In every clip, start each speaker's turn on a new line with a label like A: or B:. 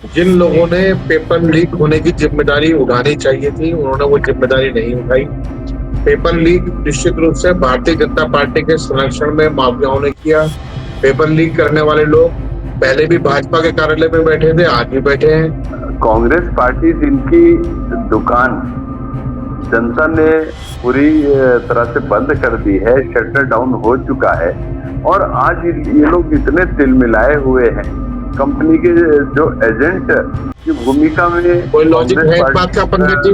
A: जिन लोगों ने paper leak होने की जिम्मेदारी उठानी चाहिए थी, उन्होंने वो जिम्मेदारी नहीं उठाई। पेपर लीक निश्चित रूप से भारतीय जनता पार्टी के संरक्षण में माफियाओं ने किया। पेपर लीक करने वाले लोग पहले भी भाजपा के कार्यालय में बैठे थे, आज भी बैठे हैं।
B: कांग्रेस पार्टी जिनकी दुकान जनता ने पूरी तरह से बंद कर दी है, शटर डाउन हो चुका है, और आज ये लोग इतने तिलमिलाए हुए हैं कंपनी के जो एजेंट की भूमिका में।
A: कोई लॉजिक है इस बात का पंकज जी?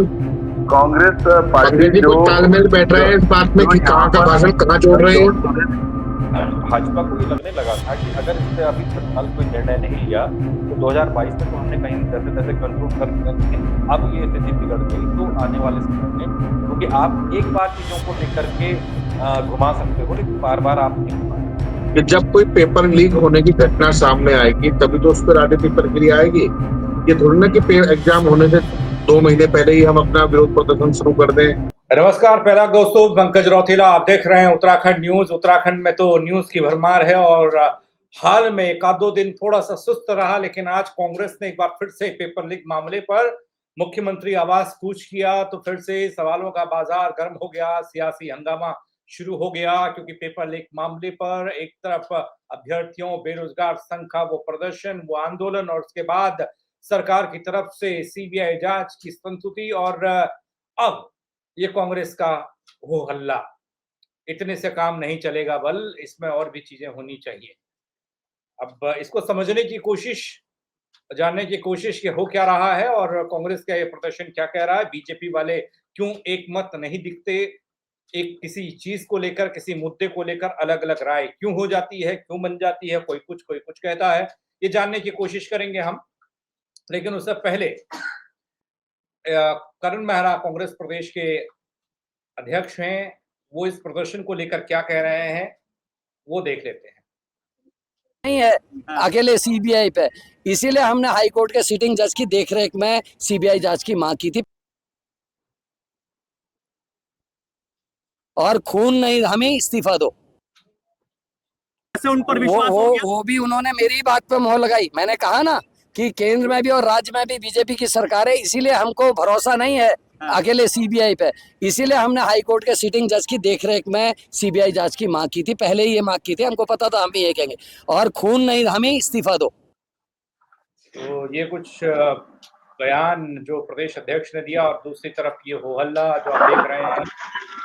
B: कांग्रेस
A: पंकज
B: पार्टी
A: जी
B: जो
A: कोई तालमेल बैठ रहे हैं इस बात में कि कहाँ का भाषण कहाँ जोड़ रहे हैं?
C: भाजपा को ये लगने लगा था कि अगर इससे अभी तत्काल कोई निर्णय नहीं लिया तो 2022 में तो हमने कहीं जैसे तैसे कंट्रोल कर दिया, लेकिन अब ये स्थिति बिगड़ गई तो आने वाले समय में, क्योंकि आप एक बार चीजों को लेकर के घुमा सकते हो, लेकिन बार बार आप नहीं घुमाएंगे।
A: कि जब कोई पेपर लीक होने की घटना सामने आएगी तभी तो उस पर राजनीतिक प्रक्रिया आएगी। ये थोड़ी ना कि एग्जाम होने से 2 महीने पहले ही हम अपना विरोध प्रदर्शन शुरू कर दें।
D: नमस्कार, पहला दोस्तों पंकज रौतेला, आप देख रहे हैं उत्तराखंड न्यूज। उत्तराखंड में तो न्यूज की भरमार है और हाल में एक आध दो दिन थोड़ा सा सुस्त रहा, लेकिन आज कांग्रेस ने एक बार फिर से पेपर लीक मामले पर मुख्यमंत्री आवास कूच किया तो फिर से सवालों का बाजार गर्म हो गया, सियासी हंगामा शुरू हो गया। क्योंकि पेपर लीक मामले पर एक तरफ अभ्यर्थियों, बेरोजगार संघ का वो प्रदर्शन, वो आंदोलन, और उसके बाद सरकार की तरफ से सीबीआई जांच की संस्तुति, और अब ये कांग्रेस का हो हल्ला। इतने से काम नहीं चलेगा, बल इसमें और भी चीजें होनी चाहिए। अब इसको समझने की कोशिश, जानने की कोशिश कि हो क्या रहा है और कांग्रेस का ये प्रदर्शन क्या कह रहा है। बीजेपी वाले क्यों एक मत नहीं दिखते, एक किसी चीज को लेकर, किसी मुद्दे को लेकर अलग अलग राय क्यों हो जाती है, क्यों बन जाती है, कोई कुछ कहता है, ये जानने की कोशिश करेंगे हम। लेकिन उससे पहले करण मेहरा कांग्रेस प्रदेश के अध्यक्ष हैं, वो इस प्रदर्शन को लेकर क्या कह रहे हैं वो देख लेते हैं।
E: नहीं है अकेले सीबीआई पे, इसीलिए हमने हाई कोर्ट के सिटिंग जज की देखरेख में सीबीआई जांच की मांग की थी। और खून नहीं, हमें इस्तीफा दो।
F: उन पर विश्वास हो गया?
E: वो भी उन्होंने मेरी बात पे मोहर लगाई। मैंने कहा ना कि केंद्र में भी और राज्य में भी बीजेपी की सरकार है, इसीलिए हमको भरोसा नहीं है अकेले सीबीआई पे। इसीलिए हमने हाई कोर्ट के सिटिंग जज की देखरेख में सीबीआई जांच की मांग की थी। पहले ही ये मांग की थी, हमको पता था हम भी ये कहेंगे। और खून नहीं, हमें इस्तीफा दो।
D: तो ये कुछ बयान जो प्रदेश अध्यक्ष ने दिया, और दूसरी तरफ ये हो हल्ला जो आप देख रहे हैं,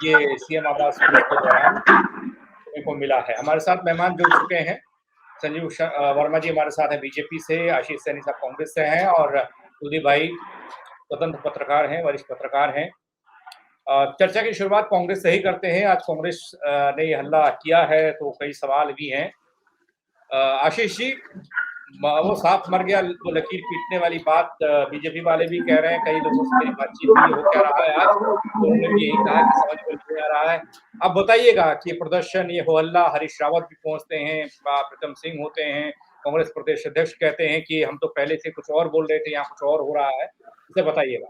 D: ये सीएम आवास के दौरान देखने को मिला है। हमारे साथ मेहमान जुड़ चुके हैं। संजीव वर्मा जी हमारे साथ हैं बीजेपी से, आशीष सैनी साहब कांग्रेस से हैं, और कुलदीप भाई स्वतंत्र पत्रकार हैं, वरिष्ठ पत्रकार हैं। चर्चा की शुरुआत कांग्रेस से ही करते हैं। आज कांग्रेस ने ये हल्ला किया है तो कई सवाल भी हैं। आशीष जी, वो सांप मर गया वो लकीर पीटने वाली बात बीजेपी वाले भी कह रहे हैं, कई लोगों से मेरी बातचीत हुई, हो क्या रहा है आज, तो उन्होंने भी यही कहा कि समझ में नहीं आ रहा है। अब बताइएगा कि ये प्रदर्शन, ये हो हल्ला, हरीश रावत भी पहुंचते हैं, प्रीतम सिंह होते हैं, कांग्रेस प्रदेश अध्यक्ष कहते हैं कि हम तो पहले से कुछ और बोल रहे थे, यहाँ कुछ और हो रहा है, इसे बताइएगा।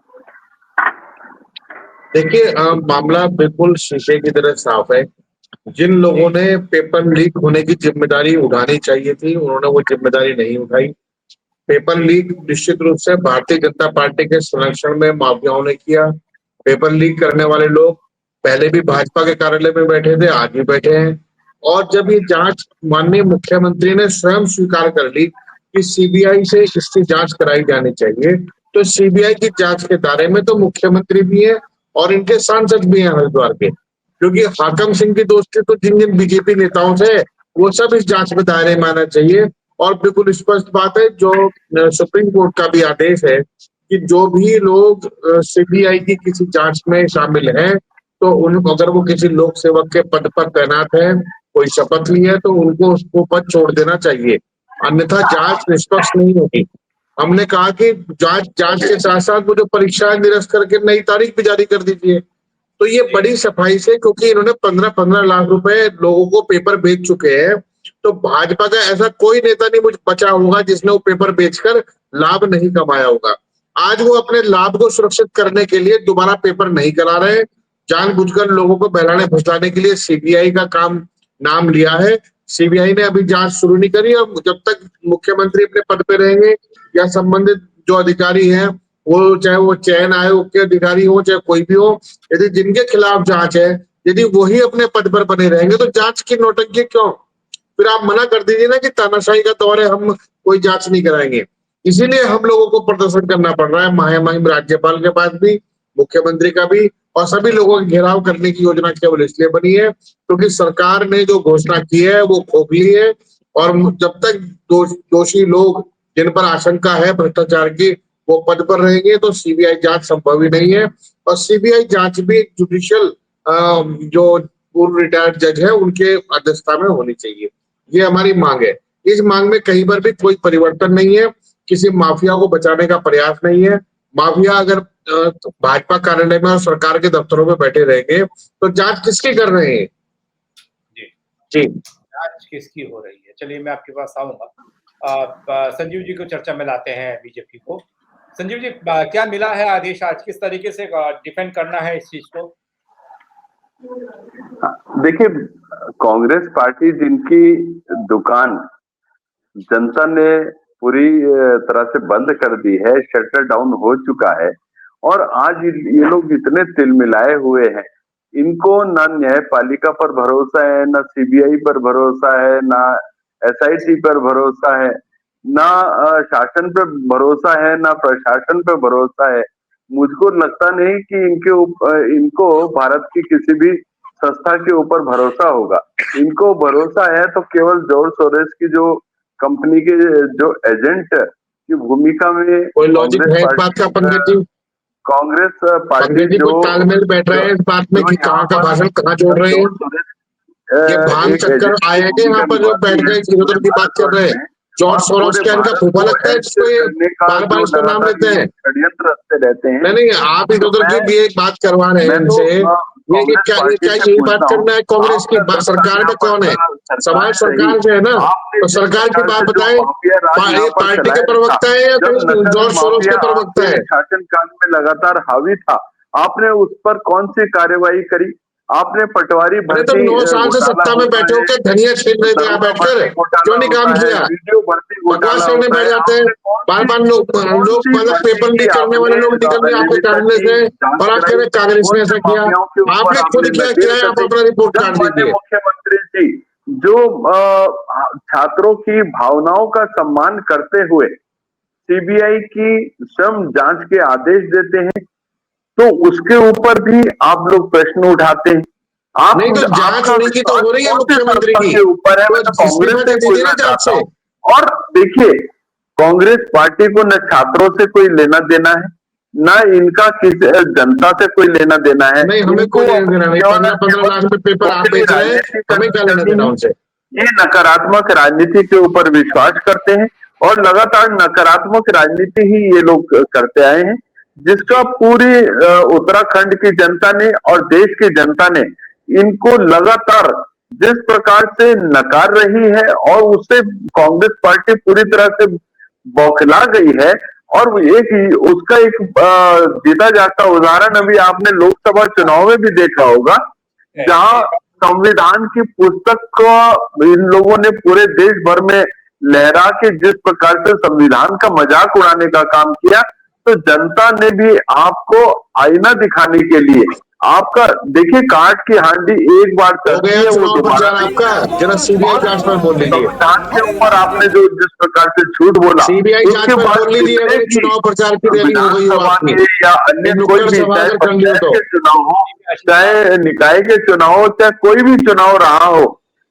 A: देखिए, मामला बिल्कुल शीशे की तरह साफ है। जिन लोगों ने पेपर लीक होने की जिम्मेदारी उठानी चाहिए थी, उन्होंने वो जिम्मेदारी नहीं उठाई। पेपर लीक निश्चित रूप से भारतीय जनता पार्टी के संरक्षण में माफियाओं ने किया। पेपर लीक करने वाले लोग पहले भी भाजपा के कार्यालय में बैठे थे, आज भी बैठे हैं। और जब ये जांच माननीय मुख्यमंत्री ने स्वयं स्वीकार कर ली कि सीबीआई से इसकी जांच कराई जानी चाहिए, तो सीबीआई की जांच के दायरे में तो मुख्यमंत्री भी है और इनके सांसद भी हैं हरिद्वार के। क्योंकि हाकम सिंह की दोस्ती तो जिन जिन बीजेपी नेताओं से, वो सब इस जांच में दायरे में आना चाहिए। और बिल्कुल स्पष्ट बात है, जो सुप्रीम कोर्ट का भी आदेश है कि जो भी लोग सीबीआई की किसी जांच में शामिल हैं, तो उन अगर वो किसी लोक सेवक के पद पर तैनात है, कोई शपथ ली है, तो उनको उसको पद छोड़ देना चाहिए, अन्यथा जांच निष्पक्ष नहीं होगी। हमने कहा कि जांच के साथ साथ वो जो परीक्षाएं निरस्त करके नई तारीख भी जारी कर दीजिए। तो ये बड़ी सफाई से, क्योंकि इन्होंने 15-15 लाख रुपए लोगों को पेपर बेच चुके हैं, तो भाजपा का ऐसा कोई नेता नहीं मुझे बचा होगा जिसने वो पेपर बेचकर लाभ नहीं कमाया होगा। आज वो अपने लाभ को सुरक्षित करने के लिए दोबारा पेपर नहीं करा रहे, जानबूझकर लोगों को बहलाने फुसलाने के लिए सीबीआई का काम नाम लिया है। सीबीआई ने अभी जांच शुरू नहीं करी, और जब तक मुख्यमंत्री अपने पद पे रहेंगे या संबंधित जो अधिकारी हैं, वो चाहे वो चयन आयोग के अधिकारी हो चाहे कोई भी हो, यदि जिनके खिलाफ जांच है, यदि वही अपने पद पर बने रहेंगे तो जांच की नौटंकी क्यों? फिर आप मना कर दीजिए ना कि तानाशाही का दौर है, हम कोई जांच नहीं कराएंगे। इसीलिए हम लोगों को प्रदर्शन करना पड़ रहा है, महामहिम राज्यपाल के पास भी, मुख्यमंत्री का भी, और सभी लोगों का घेराव करने की योजना केवल इसलिए बनी है क्योंकि सरकार ने जो घोषणा की है वो खोखली है। और जब तक दोषी लोग जिन पर आशंका है भ्रष्टाचार की वो पद पर रहेंगे तो सीबीआई जांच संभव ही नहीं है। और सीबीआई जांच भी एक जुडिशियल जो पूर्व रिटायर्ड जज है उनके अध्यक्षता में होनी चाहिए, ये हमारी मांग है। इस मांग में कहीं पर भी कोई परिवर्तन नहीं है, किसी माफिया को बचाने का प्रयास नहीं है। माफिया अगर भाजपा कार्यालय में और सरकार के दफ्तरों में बैठे रहेंगे तो जांच किसकी कर रहे हैं?
D: जी
A: जी
D: जांच किसकी हो रही है? चलिए मैं आपके पास आऊंगा। संजीव जी को चर्चा में लाते हैं, बीजेपी को। संजीव जी, क्या मिला है आदेश आज, किस तरीके से डिफेंड करना है इस चीज को?
B: देखिए, कांग्रेस पार्टी जिनकी दुकान जनता ने पूरी तरह से बंद कर दी है, शटर डाउन हो चुका है, और आज ये लोग इतने तिलमिलाए हुए हैं, इनको ना न्यायपालिका पर भरोसा है, ना सीबीआई पर भरोसा है, ना एसआईटी पर भरोसा है, ना शासन पे भरोसा है, ना प्रशासन पे भरोसा है। मुझको लगता नहीं कि इनको भारत की किसी भी संस्था के ऊपर भरोसा होगा। इनको भरोसा है तो केवल जॉर्ज सोरोस की जो कंपनी के जो एजेंट की भूमिका में
A: कोई लॉजिक है इस बात का पंकज जी?
B: कांग्रेस पार्टी
A: पंकज जी
B: जो
A: कोई तालमेल बैठ रहे हैं इस बात में कि कहाँ का भाषण कहाँ जोड़ रहे हैं?
B: जॉर्ज सोरोस
A: ये भांग
B: एक
A: चक्कर
B: एजेंट
A: आए
B: की
A: हैं कि यहाँ
B: भूमिका
A: पर जो बैठ
B: निभाती है
A: गए इधर उधर
B: पूरे
A: की बात कर
B: भारतवर्ष
A: रहे हैं?
B: में,
A: जॉर्ज
B: और
A: सोरोस
B: पूरे
A: क्या इनका
B: भारत
A: फूफा
B: को
A: लगता है जिसको
B: अस्थिर
A: ये
B: करने का
A: बार बार
B: जो
A: इसका नाम
B: लगातार
A: लेते
B: ये
A: हैं?
B: लोग षड्यंत्र रचते रहते हैं।
A: नहीं नहीं, आप इधर
B: तो
A: उधर की भी एक बात करवा रहे हैं
B: मैं तो
A: इनसे, ये
B: कांग्रेस पार्टी
A: क्या
B: से
A: यही बात
B: पूछता हूँ,
A: करना है कांग्रेस की?
B: आपका 10 साल
A: सरकार
B: यहाँ
A: में
B: पर
A: कौन है?
B: सरकार
A: सवाल
B: रही,
A: सरकार से है ना,
B: आपने
A: तो
B: जिस
A: सरकार की
B: प्रकार
A: बात
B: से जो
A: बताएं।
B: माफिया राज यहाँ
A: ये
B: पर
A: पार्टी के
B: चलाया था,
A: प्रवक्ता है या
B: जब
A: फिर
B: नकल
A: जॉर्ज सोरोस
B: माफिया
A: के प्रवक्ता
B: आपके
A: है?
B: शासनकाल में लगातार हावी था, आपने उस पर कौन सी कार्रवाई करी? आपने पटवारी
A: अरे तो
B: भर्ती
A: 9 साल से
B: घोटाला
A: सत्ता में
B: होता
A: बैठे
B: है,
A: होकर धनिया छीन रहे थे यहाँ
B: दरोगा
A: बैठकर,
B: भर्ती घोटाला
A: क्यों नहीं काम
B: होता है,
A: किया?
B: वीडियो भर्ती
A: बकवास
B: घोटाला
A: करने
B: होता
A: बैठ
B: है,
A: जाते हैं।
B: आपने
A: बार बार लोग मतलब
B: भर्ती
A: पेपर
B: की
A: लीक करने वाले
B: आपने
A: लोग निकल रहे हैं आपके
B: ललिता
A: कागज
B: की
A: से,
B: जांच
A: और आप कह
B: कराई?
A: रहे हैं कांग्रेस
B: कौन
A: ने
B: से
A: ऐसा किया।
B: माफियाओं के ऊपर
A: आपने खुद
B: आपने
A: क्या
B: नकेल
A: किया है, आप
B: कसे?
A: अपना रिपोर्ट
B: जब
A: कार्ड
B: माननीय
A: दीजिए।
B: मुख्यमंत्री जी जो छात्रों की भावनाओं का सम्मान करते हुए सीबीआई की स्वयं जांच के आदेश देते हैं, तो उसके ऊपर भी आप लोग प्रश्न उठाते हैं। आप
A: नहीं तो जांच
B: आपका
A: उन्हीं की तो
B: विश्वास
A: हो रही है
B: कौन सी
A: मुख्यमंत्री
B: संस्था
A: की,
B: के ऊपर है?
A: तो
B: मैं तो कांग्रेस
A: इस्तीफा
B: से
A: दे दीजिए ना
B: पूछना
A: जांच
B: चाहता
A: से।
B: हूँ। और देखिए, कांग्रेस पार्टी को न छात्रों से कोई लेना देना है, ना इनका किसी जनता से कोई लेना देना है।
A: नहीं, हमें
B: इनको
A: कोई लेना
B: अपनी
A: देना नहीं,
B: केवल
A: 15-15
B: केवल
A: लाख में पेपर आप
B: खोखली
A: बेच रहे हैं,
B: राजनीति
A: हमें क्या लेना
B: करनी
A: देना
B: है।
A: उनसे?
B: ये नकारात्मक राजनीति के ऊपर विश्वास करते हैं, और लगातार नकारात्मक राजनीति ही ये लोग करते आए हैं, जिसका पूरी उत्तराखंड की जनता ने और देश की जनता ने इनको लगातार जिस प्रकार से नकार रही है, और उससे कांग्रेस पार्टी पूरी तरह से बौखला गई है। और उसका एक जीता जागता उदाहरण अभी आपने लोकसभा चुनाव में भी देखा होगा, जहां संविधान की पुस्तक को इन लोगों ने पूरे देश भर में लहरा के जिस प्रकार से संविधान का मजाक उड़ाने का काम किया, तो जनता ने भी आपको आईना दिखाने के लिए आपका, देखिए, काट की हांडी एक बार
A: हो
B: चलती
A: गया
B: है, वो
A: चुनाव
B: दोबारा
A: प्रचार
B: नहीं
A: आपका,
B: चलती।
A: जरा सीबीआई
B: और
A: जांच पर बोल लीजिए।
B: संविधान के ऊपर आपने जो जिस प्रकार से झूठ बोला,
A: सीबीआई जांच
B: उसके
A: पर
B: बाद
A: बोल लीजिए
B: जितने
A: अगर ये
B: भी
A: चुनाव प्रचार की रैली हो गई हो
B: विधानसभा
A: आपकी,
B: के या अन्य कोई
A: नुक्कड़
B: भी,
A: सभा
B: चाहे
A: अगर कर ली हो
B: पंचायत
A: तो।
B: के चुनाव हो, चाहे निकाय के चुनाव हो, चाहे कोई भी चुनाव रहा हो,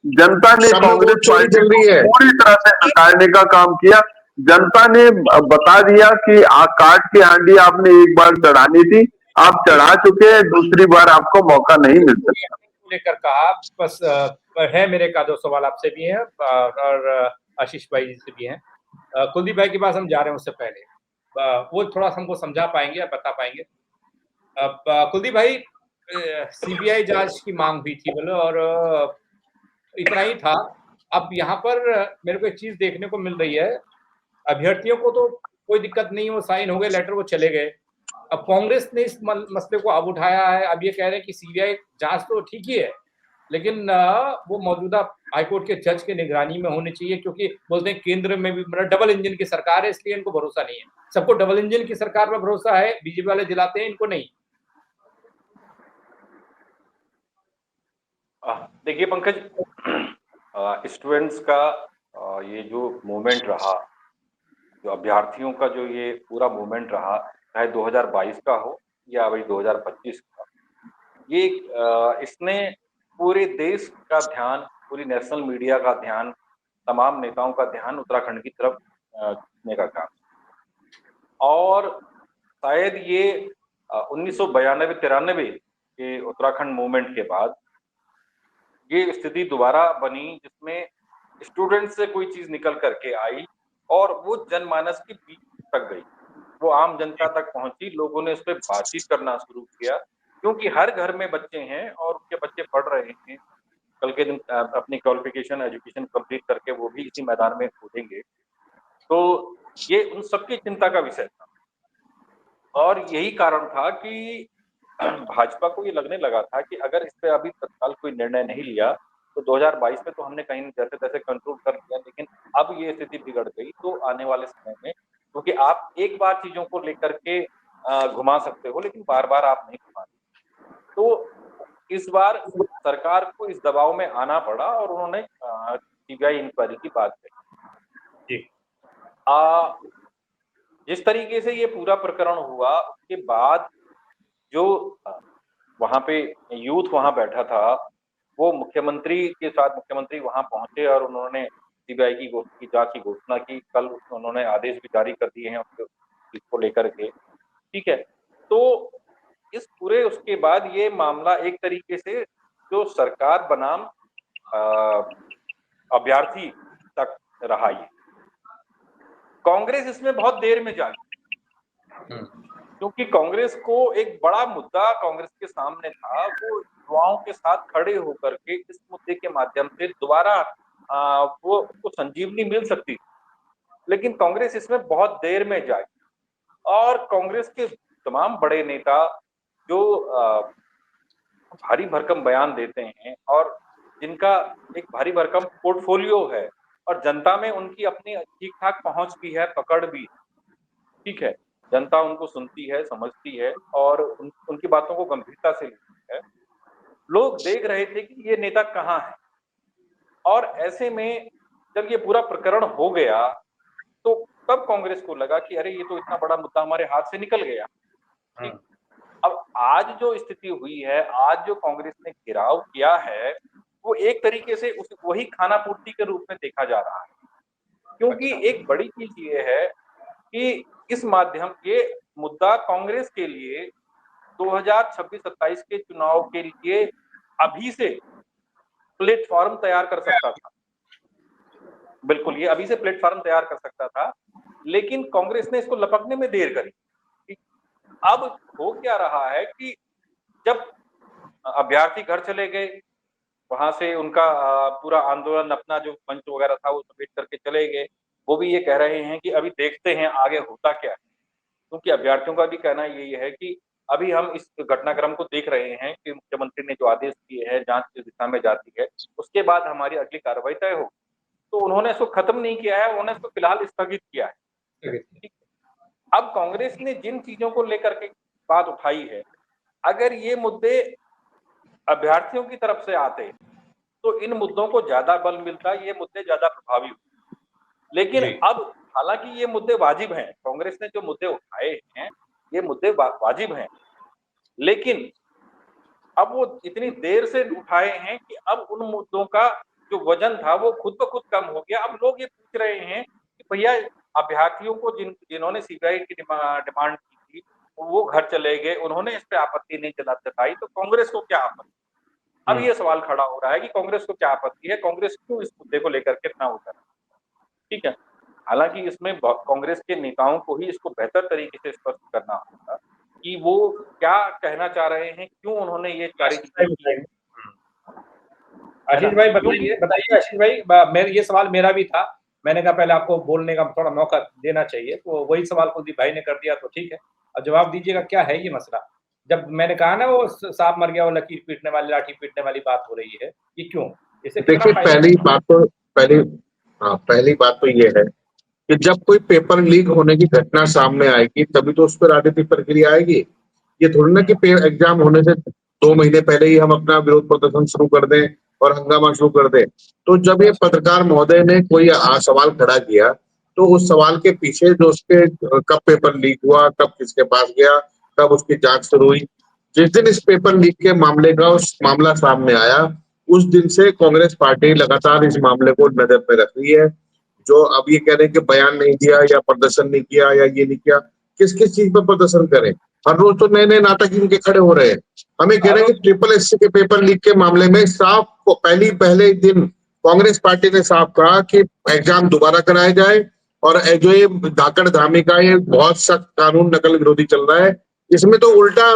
B: जनता ने
A: सब में
B: कांग्रेस
A: वोट चोरी
B: पार्टी
A: चल
B: को
A: रही है।
B: पूरी तरह से नकारने का काम किया। जनता ने बता दिया कि काट की हांडी आपने एक बार चढ़ानी थी, आप चढ़ा चुके हैं, दूसरी बार आपको मौका नहीं मिल सकता।
D: लेकर कहा बस है, मेरे का दो सवाल आपसे भी हैं और आशीष भाई जी से भी हैं। कुलदीप भाई के पास हम जा रहे हैं, उससे पहले वो थोड़ा हमको समझा पाएंगे या बता पाएंगे? कुलदीप भाई, सीबीआई जांच की मांग हुई थी बोलो, और इतना ही था। अब यहाँ पर मेरे को एक चीज देखने को मिल रही है, अभ्यर्थियों को तो कोई दिक्कत नहीं, वो साइन हो गए लेटर, वो चले गए। अब कांग्रेस ने इस मसले को अब उठाया है, अब ये कह रहे हैं कि सीबीआई जांच तो ठीक ही है, लेकिन वो मौजूदा हाईकोर्ट के जज के निगरानी में होनी चाहिए, क्योंकि बोलते हैं केंद्र में भी मतलब डबल इंजन की सरकार है, इसलिए इनको भरोसा नहीं है। सबको डबल इंजन की सरकार पर भरोसा है, बीजेपी वाले दिलाते हैं, इनको नहीं।
C: देखिए पंकज, स्टूडेंट्स का ये जो मूवमेंट रहा, जो अभ्यर्थियों का जो ये पूरा मूवमेंट रहा, चाहे 2022 का हो या वही 2025 का, ये इसने पूरे देश का ध्यान, पूरी नेशनल मीडिया का ध्यान, तमाम नेताओं का ध्यान उत्तराखंड की तरफ खींचने का काम। और शायद ये 1992-93 के उत्तराखंड मूवमेंट के बाद ये स्थिति दोबारा बनी, जिसमें स्टूडेंट से कोई चीज निकल करके आई और वो जनमानस के बीच तक गई, वो आम जनता तक पहुंची, लोगों ने उस पर बातचीत करना शुरू किया, क्योंकि हर घर में बच्चे हैं और उनके बच्चे पढ़ रहे हैं, कल के दिन अपनी क्वालिफिकेशन एजुकेशन कंप्लीट करके वो भी इसी मैदान में कूदेंगे। तो ये उन सबकी चिंता का विषय था और यही कारण था कि भाजपा को ये लगने लगा था कि अगर इस पे अभी तत्काल कोई निर्णय नहीं लिया तो 2022 में तो हमने कहीं जैसे तैसे कंट्रोल कर लिया, लेकिन अब ये स्थिति बिगड़ गई तो आने वाले समय में, क्योंकि आप एक बार चीजों को लेकर के घुमा सकते हो लेकिन बार बार आप नहीं घुमा सकते, तो इस बार सरकार को इस दबाव में आना पड़ा और उन्होंने सीबीआई इंक्वायरी की बात कही। जिस तरीके से ये पूरा प्रकरण हुआ उसके बाद जो वहां पे यूथ वहां बैठा था, वो मुख्यमंत्री के साथ, मुख्यमंत्री वहां पहुंचे और उन्होंने सीबीआई की जांच की घोषणा की। कल उन्होंने आदेश भी जारी कर दिए हैं इसको लेकर के, ठीक है। तो इस पूरे उसके बाद ये मामला एक तरीके से जो सरकार बनाम अभ्यर्थी तक रहा। ये कांग्रेस इसमें बहुत देर में जागी, क्योंकि कांग्रेस को एक बड़ा मुद्दा कांग्रेस के सामने था, वो युवाओं के साथ खड़े होकर के इस मुद्दे के माध्यम से दोबारा वो उसको संजीवनी मिल सकती थी, लेकिन कांग्रेस इसमें बहुत देर में जागी और कांग्रेस के तमाम बड़े नेता जो भारी भरकम बयान देते हैं और जिनका एक भारी भरकम पोर्टफोलियो है और जनता में उनकी अपनी ठीक ठाक पहुंच भी है, पकड़ भी, ठीक है, जनता उनको सुनती है, समझती है और उनकी बातों को गंभीरता से लेती है। लोग देख रहे थे कि ये नेता कहाँ है, और ऐसे में जब ये पूरा प्रकरण हो गया तो तब कांग्रेस को लगा कि अरे ये तो इतना बड़ा मुद्दा हमारे हाथ से निकल गया। ठीक, अब आज जो स्थिति हुई है, आज जो कांग्रेस ने घेराव किया है, वो एक तरीके से उस वही खाना पूर्ति के रूप में देखा जा रहा है, क्योंकि एक बड़ी चीज ये है कि इस माध्यम ये मुद्दा कांग्रेस के लिए 2026-27 के चुनाव के लिए अभी से प्लेटफॉर्म तैयार कर सकता था। बिल्कुल, ये अभी से प्लेटफॉर्म तैयार कर सकता था, लेकिन कांग्रेस ने इसको लपकने में देर करी। अब हो क्या रहा है कि जब अभ्यर्थी घर चले गए, वहां से उनका पूरा आंदोलन, अपना जो मंच वगैरह था वो समेट करके चले गए, वो भी ये कह रहे हैं कि अभी देखते हैं आगे होता क्या है, क्योंकि अभ्यर्थियों का भी कहना यही है कि अभी हम इस घटनाक्रम को देख रहे हैं कि मुख्यमंत्री ने जो आदेश दिए हैं जांच की दिशा में जाती है, उसके बाद हमारी अगली कार्रवाई तय होगी। तो उन्होंने इसको खत्म नहीं किया है, उन्होंने इसको फिलहाल स्थगित किया है। अब कांग्रेस ने जिन चीजों को लेकर के बात उठाई है, अगर ये मुद्दे अभ्यर्थियों की तरफ से आते तो इन मुद्दों को ज्यादा बल मिलता, ये मुद्दे ज्यादा प्रभावी होते। लेकिन अब हालांकि ये मुद्दे वाजिब हैं, कांग्रेस ने जो मुद्दे उठाए हैं ये मुद्दे वाजिब हैं, लेकिन अब वो इतनी देर से उठाए हैं कि अब उन मुद्दों का जो वजन था वो खुद ब खुद कम हो गया। अब लोग ये पूछ रहे हैं कि भैया अभ्यर्थियों को जिन्होंने सीबीआई की डिमांड की थी वो घर चले गए, उन्होंने इस पे आपत्ति नहीं जताई, तो कांग्रेस को क्या आपत्ति? अब ये सवाल खड़ा हो रहा है कि कांग्रेस को क्या आपत्ति है, कांग्रेस क्यों इस मुद्दे को लेकर के इतना उतर, ठीक है। हालांकि इसमें कांग्रेस के नेताओं को ही इसको बेहतर तरीके से स्पष्ट करना होगा कि वो क्या कहना चाह रहे हैं, क्यों उन्होंने ये
D: आशीष भाई बताइए आशीष भाई, ये सवाल मेरा भी था, मैंने कहा पहले आपको बोलने का थोड़ा मौका देना चाहिए, तो वही सवाल कुलदीप भाई ने कर दिया, तो ठीक है, अब जवाब दीजिएगा क्या है ये मसला। जब मैंने कहा ना वो सांप मर गया वो लकीर पीटने वाली लाठी पीटने वाली बात हो रही है, ये क्यों? इससे कितना
A: देखिए,
D: फायदा?
A: पहली बात तो ये है कि जब कोई पेपर लीक होने की घटना सामने आएगी तभी तो उस पर राजनीतिक प्रक्रिया आएगी। ये थोड़ी ना कि एग्जाम होने से 2 महीने पहले ही हम अपना विरोध प्रदर्शन शुरू कर दें और हंगामा शुरू कर दें। तो जब ये पत्रकार महोदय ने कोई सवाल खड़ा किया तो उस सवाल के पीछे जो उसके कब पेपर लीक हुआ, कब किसके पास गया, कब उसकी जांच शुरू हुई, जिस दिन इस पेपर लीक के मामले का उस मामला सामने आया उस दिन से कांग्रेस पार्टी लगातार इस मामले को नजर में रख रही है। जो अब ये कह रहे हैं कि बयान नहीं दिया या प्रदर्शन नहीं किया या ये नहीं किया, किस किस चीज पर प्रदर्शन करें? हर रोज तो नए नए नाटक इनके खड़े हो रहे हैं। हमें कह रहे हैं कि ट्रिपल एससी के पेपर लीक के मामले में साफ पहले दिन कांग्रेस पार्टी ने साफ कहा कि एग्जाम दोबारा कराया जाए और जो ये धाकड़ धामी का ये बहुत सख्त कानून नकल विरोधी चल रहा है, इसमें तो उल्टा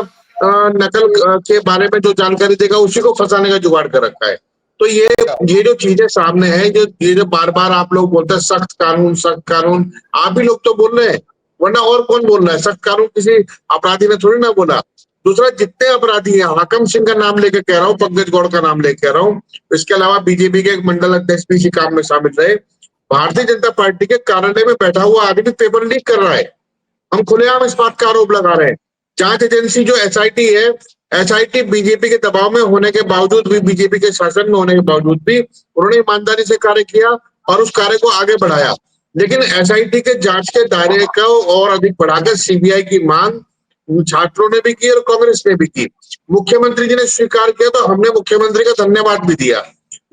A: नकल के बारे में जो जानकारी देगा उसी को फंसाने का जुगाड़ कर रखा है। तो ये जो चीजें सामने है, जो बार बार आप लोग बोलते हैं सख्त कानून, आप ही लोग तो बोल रहे हैं, वरना और कौन बोल रहा है? सख्त कानून किसी अपराधी ने थोड़ी ना बोला। दूसरा, जितने अपराधी हैं, हाकम सिंह का नाम लेके कह रहा हूँ, पंकज गौड़ का नाम लेके कह रहा हूँ, इसके अलावा बीजेपी के एक मंडल अध्यक्ष भी इसी काम में शामिल रहे। भारतीय जनता पार्टी के कार्यालय में बैठा हुआ आदमी पेपर लीक कर रहा है। हम खुलेआम इस बात का आरोप लगा रहे हैं। जांच एजेंसी जो एसआईटी है, एसआईटी बीजेपी के दबाव में होने के बावजूद भी, बीजेपी के शासन में होने के बावजूद भी उन्होंने ईमानदारी से कार्य किया और उस कार्य को आगे बढ़ाया। लेकिन एसआईटी के जांच के दायरे को और अधिक बढ़ाकर सीबीआई की मांग छात्रों ने भी की और कांग्रेस ने भी की। मुख्यमंत्री जी ने स्वीकार किया तो हमने मुख्यमंत्री का धन्यवाद भी दिया।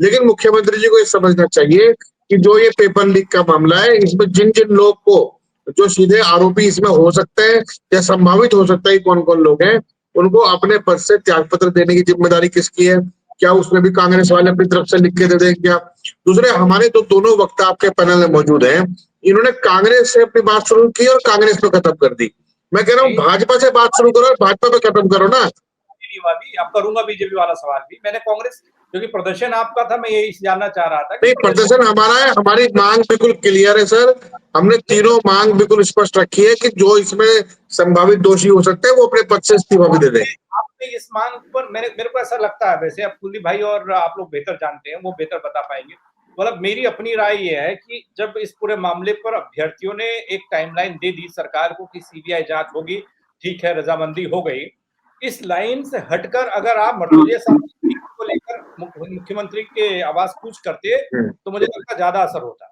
A: लेकिन मुख्यमंत्री जी को ये समझना चाहिए कि जो ये पेपर लीक का मामला है, इसमें जिन जिन लोग को, जो सीधे आरोपी इसमें हो सकते हैं या संभावित हो सकता है कौन कौन लोग हैं, उनको अपने पद से त्यागपत्र देने की जिम्मेदारी किसकी है? क्या उसमें भी कांग्रेस वाले अपनी तरफ से लिख के दे दें क्या? दूसरे, हमारे तो दोनों वक्ता आपके पैनल में मौजूद हैं, इन्होंने कांग्रेस से अपनी बात शुरू की और कांग्रेस पे खत्म कर दी। मैं कह रहा हूँ भाजपा से बात शुरू करो और भाजपा पे खत्म करो ना।
D: भी अब करूंगा बीजेपी वाला सवाल भी। मैंने कांग्रेस, क्योंकि प्रदर्शन आपका था, मैं यही जानना चाह रहा था
A: नहीं, प्रदर्शन हमारा है, हमारी मांग बिल्कुल क्लियर है सर। हमने तीनों मांग बिल्कुल स्पष्ट रखी है कि जो इसमें संभावित दोषी हो सकते हैं वो अपने पद से इस्तीफा भी दे दें।
D: आपने इस मांग पर, मेरे को ऐसा लगता है, वैसे अब कुलदीप भाई और आप लोग बेहतर जानते हैं, वो बेहतर बता पाएंगे। मतलब मेरी अपनी राय ये है कि जब इस पूरे मामले पर अभ्यर्थियों ने एक टाइमलाइन दे दी सरकार को कि सीबीआई जांच होगी, ठीक है, रजामंदी हो गई, इस लाइन से हटकर अगर आप मर्तुजा साहब को लेकर मुख्यमंत्री के आवाज पूछ करते तो मुझे लगता ज्यादा असर होता।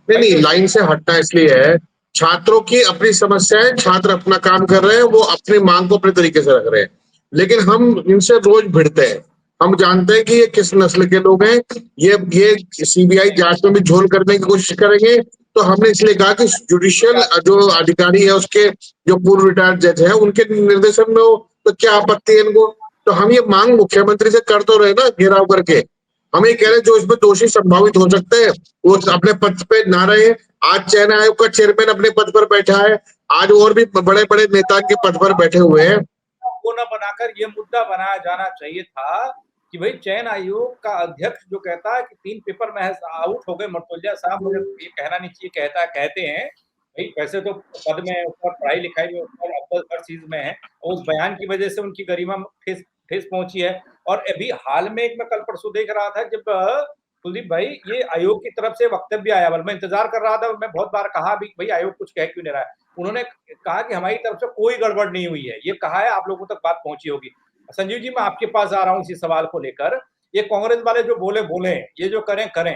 A: नहीं, लाइन से हटना इसलिए है, छात्रों की अपनी समस्या है, छात्र अपना काम कर रहे हैं, वो अपनी मांग को अपने तरीके से रख रहे हैं, लेकिन हम इनसे रोज भिड़ते हैं। हम जानते हैं कि ये किस नस्ल के लोग हैं, ये सीबीआई जांच में भी झोल करने की कोशिश करेंगे। तो हमने इसलिए कहा कि जुडिशियल जो अधिकारी है, उसके जो पूर्व रिटायर्ड जज है, उनके निर्देशन में हो तो क्या आपत्ति है इनको? तो हम ये मांग मुख्यमंत्री से कर तो रहे ना, घेराव करके। हम ये कह रहे हैं जो इसमें दोषी संभावित हो सकते हैं वो अपने पद पे ना रहे। आज चयन आयोग का चेयरमैन अपने पद पर बैठा है, आज और भी बड़े बड़े नेता के पद पर बैठे हुए हैं।
D: वो न बनाकर ये मुद्दा बनाया जाना चाहिए था कि भाई चयन आयोग का अध्यक्ष जो कहता है कि 3 पेपर में आउट हो गए मर्तुजा साहब, मुझे ये कहना नहीं चाहिए, कहते हैं भाई, वैसे तो पद में ऊपर, पढ़ाई लिखाई में ऊपर, अव्वल हर चीज में है, और उस बयान की वजह से उनकी गरिमा ठेस पहुंची है। और अभी हाल में एक मैं कल परसों देख रहा था जब कुलदीप भाई ये आयोग की तरफ से वक्तव्य आया, मैं इंतजार कर रहा था, मैं बहुत बार कहा भी भाई आयोग कुछ कह क्यों नहीं रहा है। उन्होंने कहा कि हमारी तरफ से कोई गड़बड़ नहीं हुई है, ये कहा है, आप लोगों तक बात पहुंची होगी। संजीव जी, मैं आपके पास आ रहा हूं इसी सवाल को लेकर। ये कांग्रेस वाले जो बोले, ये जो करें।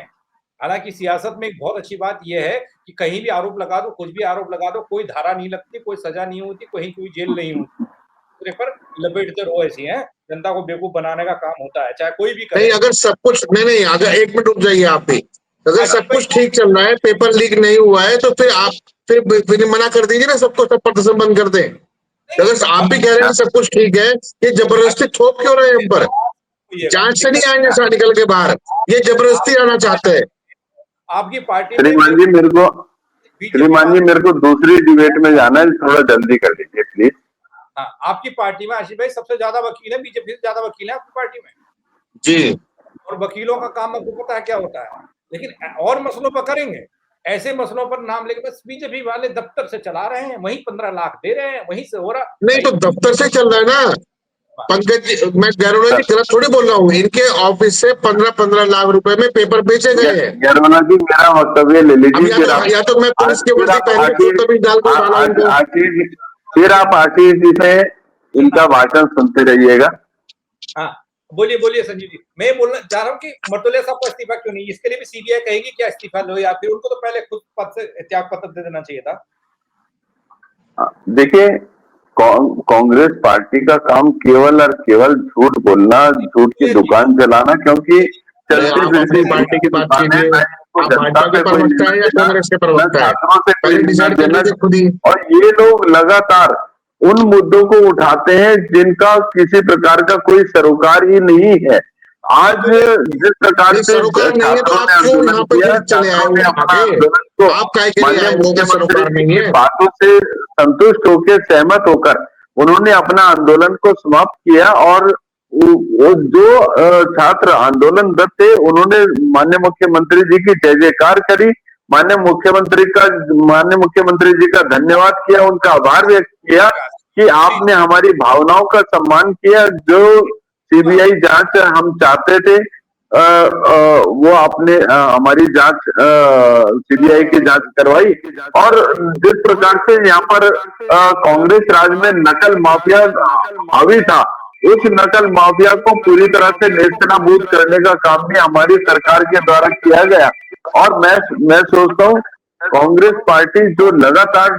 D: हालांकि सियासत में एक बहुत अच्छी बात यह है कि कहीं भी आरोप लगा दो, कुछ भी आरोप लगा दो, कोई धारा नहीं लगती, कोई सजा नहीं होती, कहीं कोई जेल नहीं होती, पर लपेटते रहो। ऐसी है, जनता को बेवकूफ बनाने का काम होता है, चाहे कोई भी करे।
A: नहीं, अगर सब कुछ नहीं, अगर 1 मिनट रुक जाइए आप भी। अगर सब कुछ ठीक चल रहा है, पेपर लीक नहीं हुआ है, तो फिर आप फिर मना कर दीजिए ना सबको, सब प्रदर्शन बंद कर दें। अगर आप भी कह रहे हैं सब कुछ ठीक है, ये जबरदस्ती थोप क्यों रहे हैं हम पर? जांच से नहीं आएंगे साथ निकल के बाहर, ये जबरदस्ती आना चाहते हैं।
D: आपकी पार्टी
B: श्रीमान जी मेरे को दूसरी डिबेट में जाना है, थोड़ा जल्दी कर लीजिए प्लीज।
D: हाँ, आपकी पार्टी में आशीष भाई सबसे ज्यादा वकील है, बीजेपी से ज्यादा वकील है आपकी पार्टी में
A: जी।
D: और वकीलों का काम आपको पता है क्या होता है, लेकिन और मसलों पर करेंगे। ऐसे मसलों पर नाम लेके बस बीजेपी वाले दफ्तर से चला रहे हैं, वहीं 15 लाख दे रहे हैं, वहीं से हो रहा।
A: नहीं तो दफ्तर से चल रहा है ना पंकज जी, मैं गैरोला जी गलत थोड़ी बोल रहा हूँ, इनके ऑफिस से 15-15 लाख रुपए में पेपर बेचे गए हैं।
B: गैरोला जी मेरा वक्तव्य ले
A: अब
B: लीजिए, फिर आप
A: या तो मैं पुलिस की वर्दी पहन के तभी डाल को उठाना उनको।
B: फिर आप आशीष जी से इनका भाषण सुनते रहिएगा।
D: हाँ बोलिए बोलिए संजीव जी। मैं बोलना चाह रहा हूँ कि मर्तुलिया साहब को इस्तीफा क्यों नहीं, इसके लिए भी सीबीआई कहेगी क्या इस्तीफा लो, या फिर उनको तो पहले खुद पद से त्याग पत्र दे देना चाहिए था।
B: देखिए कांग्रेस पार्टी का काम केवल और केवल झूठ बोलना, झूठ की दुकान चलाना, क्योंकि चलती फिरती
A: पार्टी की बात कीजिए, आप
B: जनता
A: भाजपा के
B: से कोई
A: प्रवक्ता है या कांग्रेस के प्रवक्ता है,
B: छात्रों से कोई
A: पहले डिसाइड कर लीजिए खुद ही।
B: और ये लोग लगातार उन मुद्दों को उठाते हैं जिनका किसी प्रकार का कोई सरोकार ही नहीं है। आज जिस प्रकार से
A: सरोकार नहीं है तो आप क्यों यहाँ पे फिर चले आए हुए हैं? आप काहे के लिए आए हो? सरोकार नहीं है।
B: बातों से संतुष्ट होकर सहमत होकर उन्होंने अपना आंदोलन को समाप्त किया और वो जो छात्र आंदोलनरत थे उन्होंने माननीय मुख्यमंत्री जी की जय जयकार करी, माननीय मुख्यमंत्री जी का धन्यवाद किया, उनका आभार व्यक्त किया कि आपने हमारी भावनाओं का सम्मान किया। जो सीबीआई जांच हम चाहते थे वो आपने हमारी जांच सीबीआई की जांच करवाई। और जिस प्रकार से यहाँ पर कांग्रेस राज में नकल माफिया हावी था, उस नकल माफिया को पूरी तरह से नेस्तनाबूद करने का काम भी हमारी सरकार के द्वारा किया गया। और मैं सोचता हूँ कांग्रेस पार्टी जो लगातार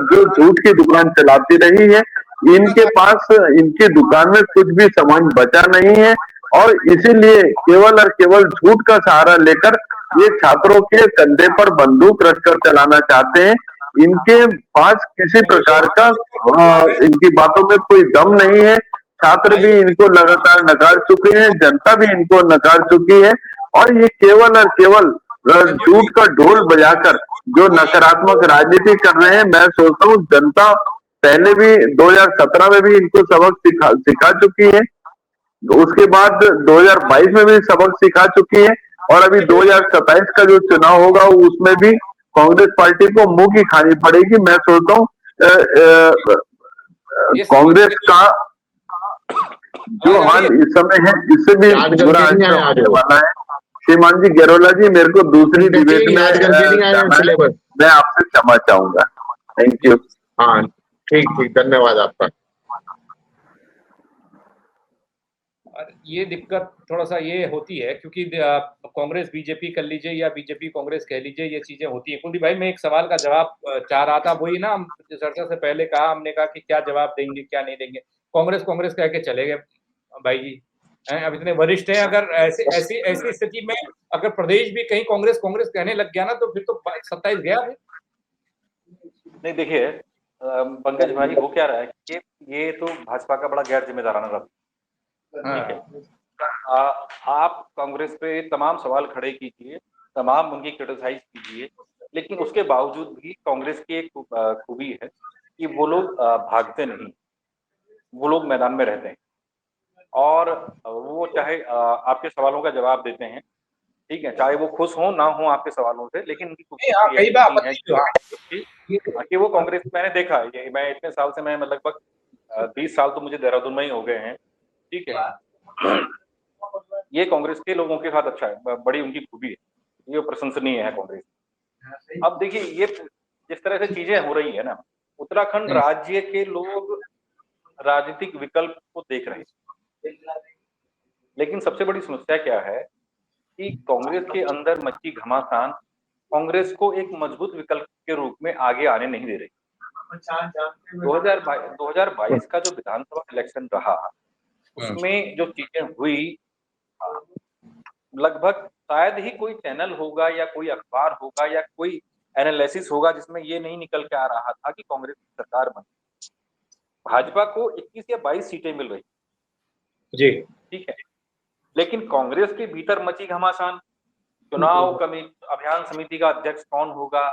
B: जो झूठ की दुकान चलाती रही है, इनके पास इनकी दुकान में कुछ भी सामान बचा नहीं है और इसीलिए केवल और केवल झूठ का सहारा लेकर ये छात्रों के कंधे पर बंदूक रखकर चलाना चाहते हैं। इनके पास किसी प्रकार का इनकी बातों में कोई दम नहीं है। छात्र भी इनको लगातार नकार चुके हैं, जनता भी इनको नकार चुकी है और ये केवल और केवल झूठ का ढोल बजाकर जो नकारात्मक राजनीति कर रहे हैं। मैं सोचता हूँ जनता पहले भी 2017 में भी इनको सबक सिखा चुकी है, उसके बाद 2022 में भी सबक सिखा चुकी है और अभी 2027 का जो चुनाव होगा उसमें भी कांग्रेस पार्टी को मुंह की खानी पड़ेगी। मैं सोचता हूँ कांग्रेस का जो हाल इस समय है इससे भी बुरा होने वाला है। श्रीमान जी गैरोला जी, मेरे को दूसरी डिबेट में मैं आपसे क्षमा चाहूंगा। Thank you.
A: हाँ ठीक, धन्यवाद आपका।
D: ये दिक्कत थोड़ा सा ये होती है क्योंकि कांग्रेस बीजेपी कर लीजिए या बीजेपी कांग्रेस कह लीजिए, ये चीजें होती है। कुलदीप भाई, मैं एक सवाल का जवाब चाह रहा था, वही ना हम चर्चा से पहले कहा, हमने कहा कि क्या जवाब देंगे क्या नहीं देंगे। कांग्रेस कह के चले गए भाई जी, अब इतने वरिष्ठ हैं। अगर ऐसी स्थिति में अगर प्रदेश भी कहीं कांग्रेस कहने लग गया ना तो फिर तो 27 गया भाई।
C: नहीं देखिए पंकज भाई, हो क्या रहा है कि ये तो भाजपा का बड़ा गैर जिम्मेदाराना रवैया। ठीक है, आप कांग्रेस पे तमाम सवाल खड़े कीजिए, तमाम उनकी क्रिटिसाइज कीजिए, लेकिन उसके बावजूद भी कांग्रेस की एक खूबी है कि वो लोग भागते नहीं, वो लोग मैदान में रहते हैं और वो चाहे आपके सवालों का जवाब देते हैं, ठीक है, चाहे वो खुश हो ना हो आपके सवालों से, लेकिन उनकी
D: कई बार
C: कि वो कांग्रेस, मैंने देखा ये, मैं इतने साल से, मैं लगभग 20 साल तो मुझे देहरादून में ही हो गए हैं, ठीक है। ये कांग्रेस के लोगों के साथ अच्छा है, बड़ी उनकी खूबी है, ये प्रशंसनीय है कांग्रेस। अब देखिए ये जिस तरह से चीजें हो रही है ना, उत्तराखंड राज्य के लोग राजनीतिक विकल्प को देख रहे हैं, लेकिन सबसे बड़ी समस्या क्या है कि कांग्रेस के अंदर मच्ची घमासान कांग्रेस को एक मजबूत विकल्प के रूप में आगे आने नहीं दे रही। 2022 का जो विधानसभा इलेक्शन रहा उसमें जो चीजें हुई, लगभग शायद ही कोई चैनल होगा या कोई अखबार होगा या कोई एनालिसिस होगा जिसमें ये नहीं निकल के आ रहा था कि कांग्रेस की सरकार बनी, भाजपा को 21 या 22 सीटें मिल रही
D: जी,
C: ठीक है, लेकिन कांग्रेस के भीतर मची घमासान, चुनाव अभियान समिति का अध्यक्ष कौन होगा,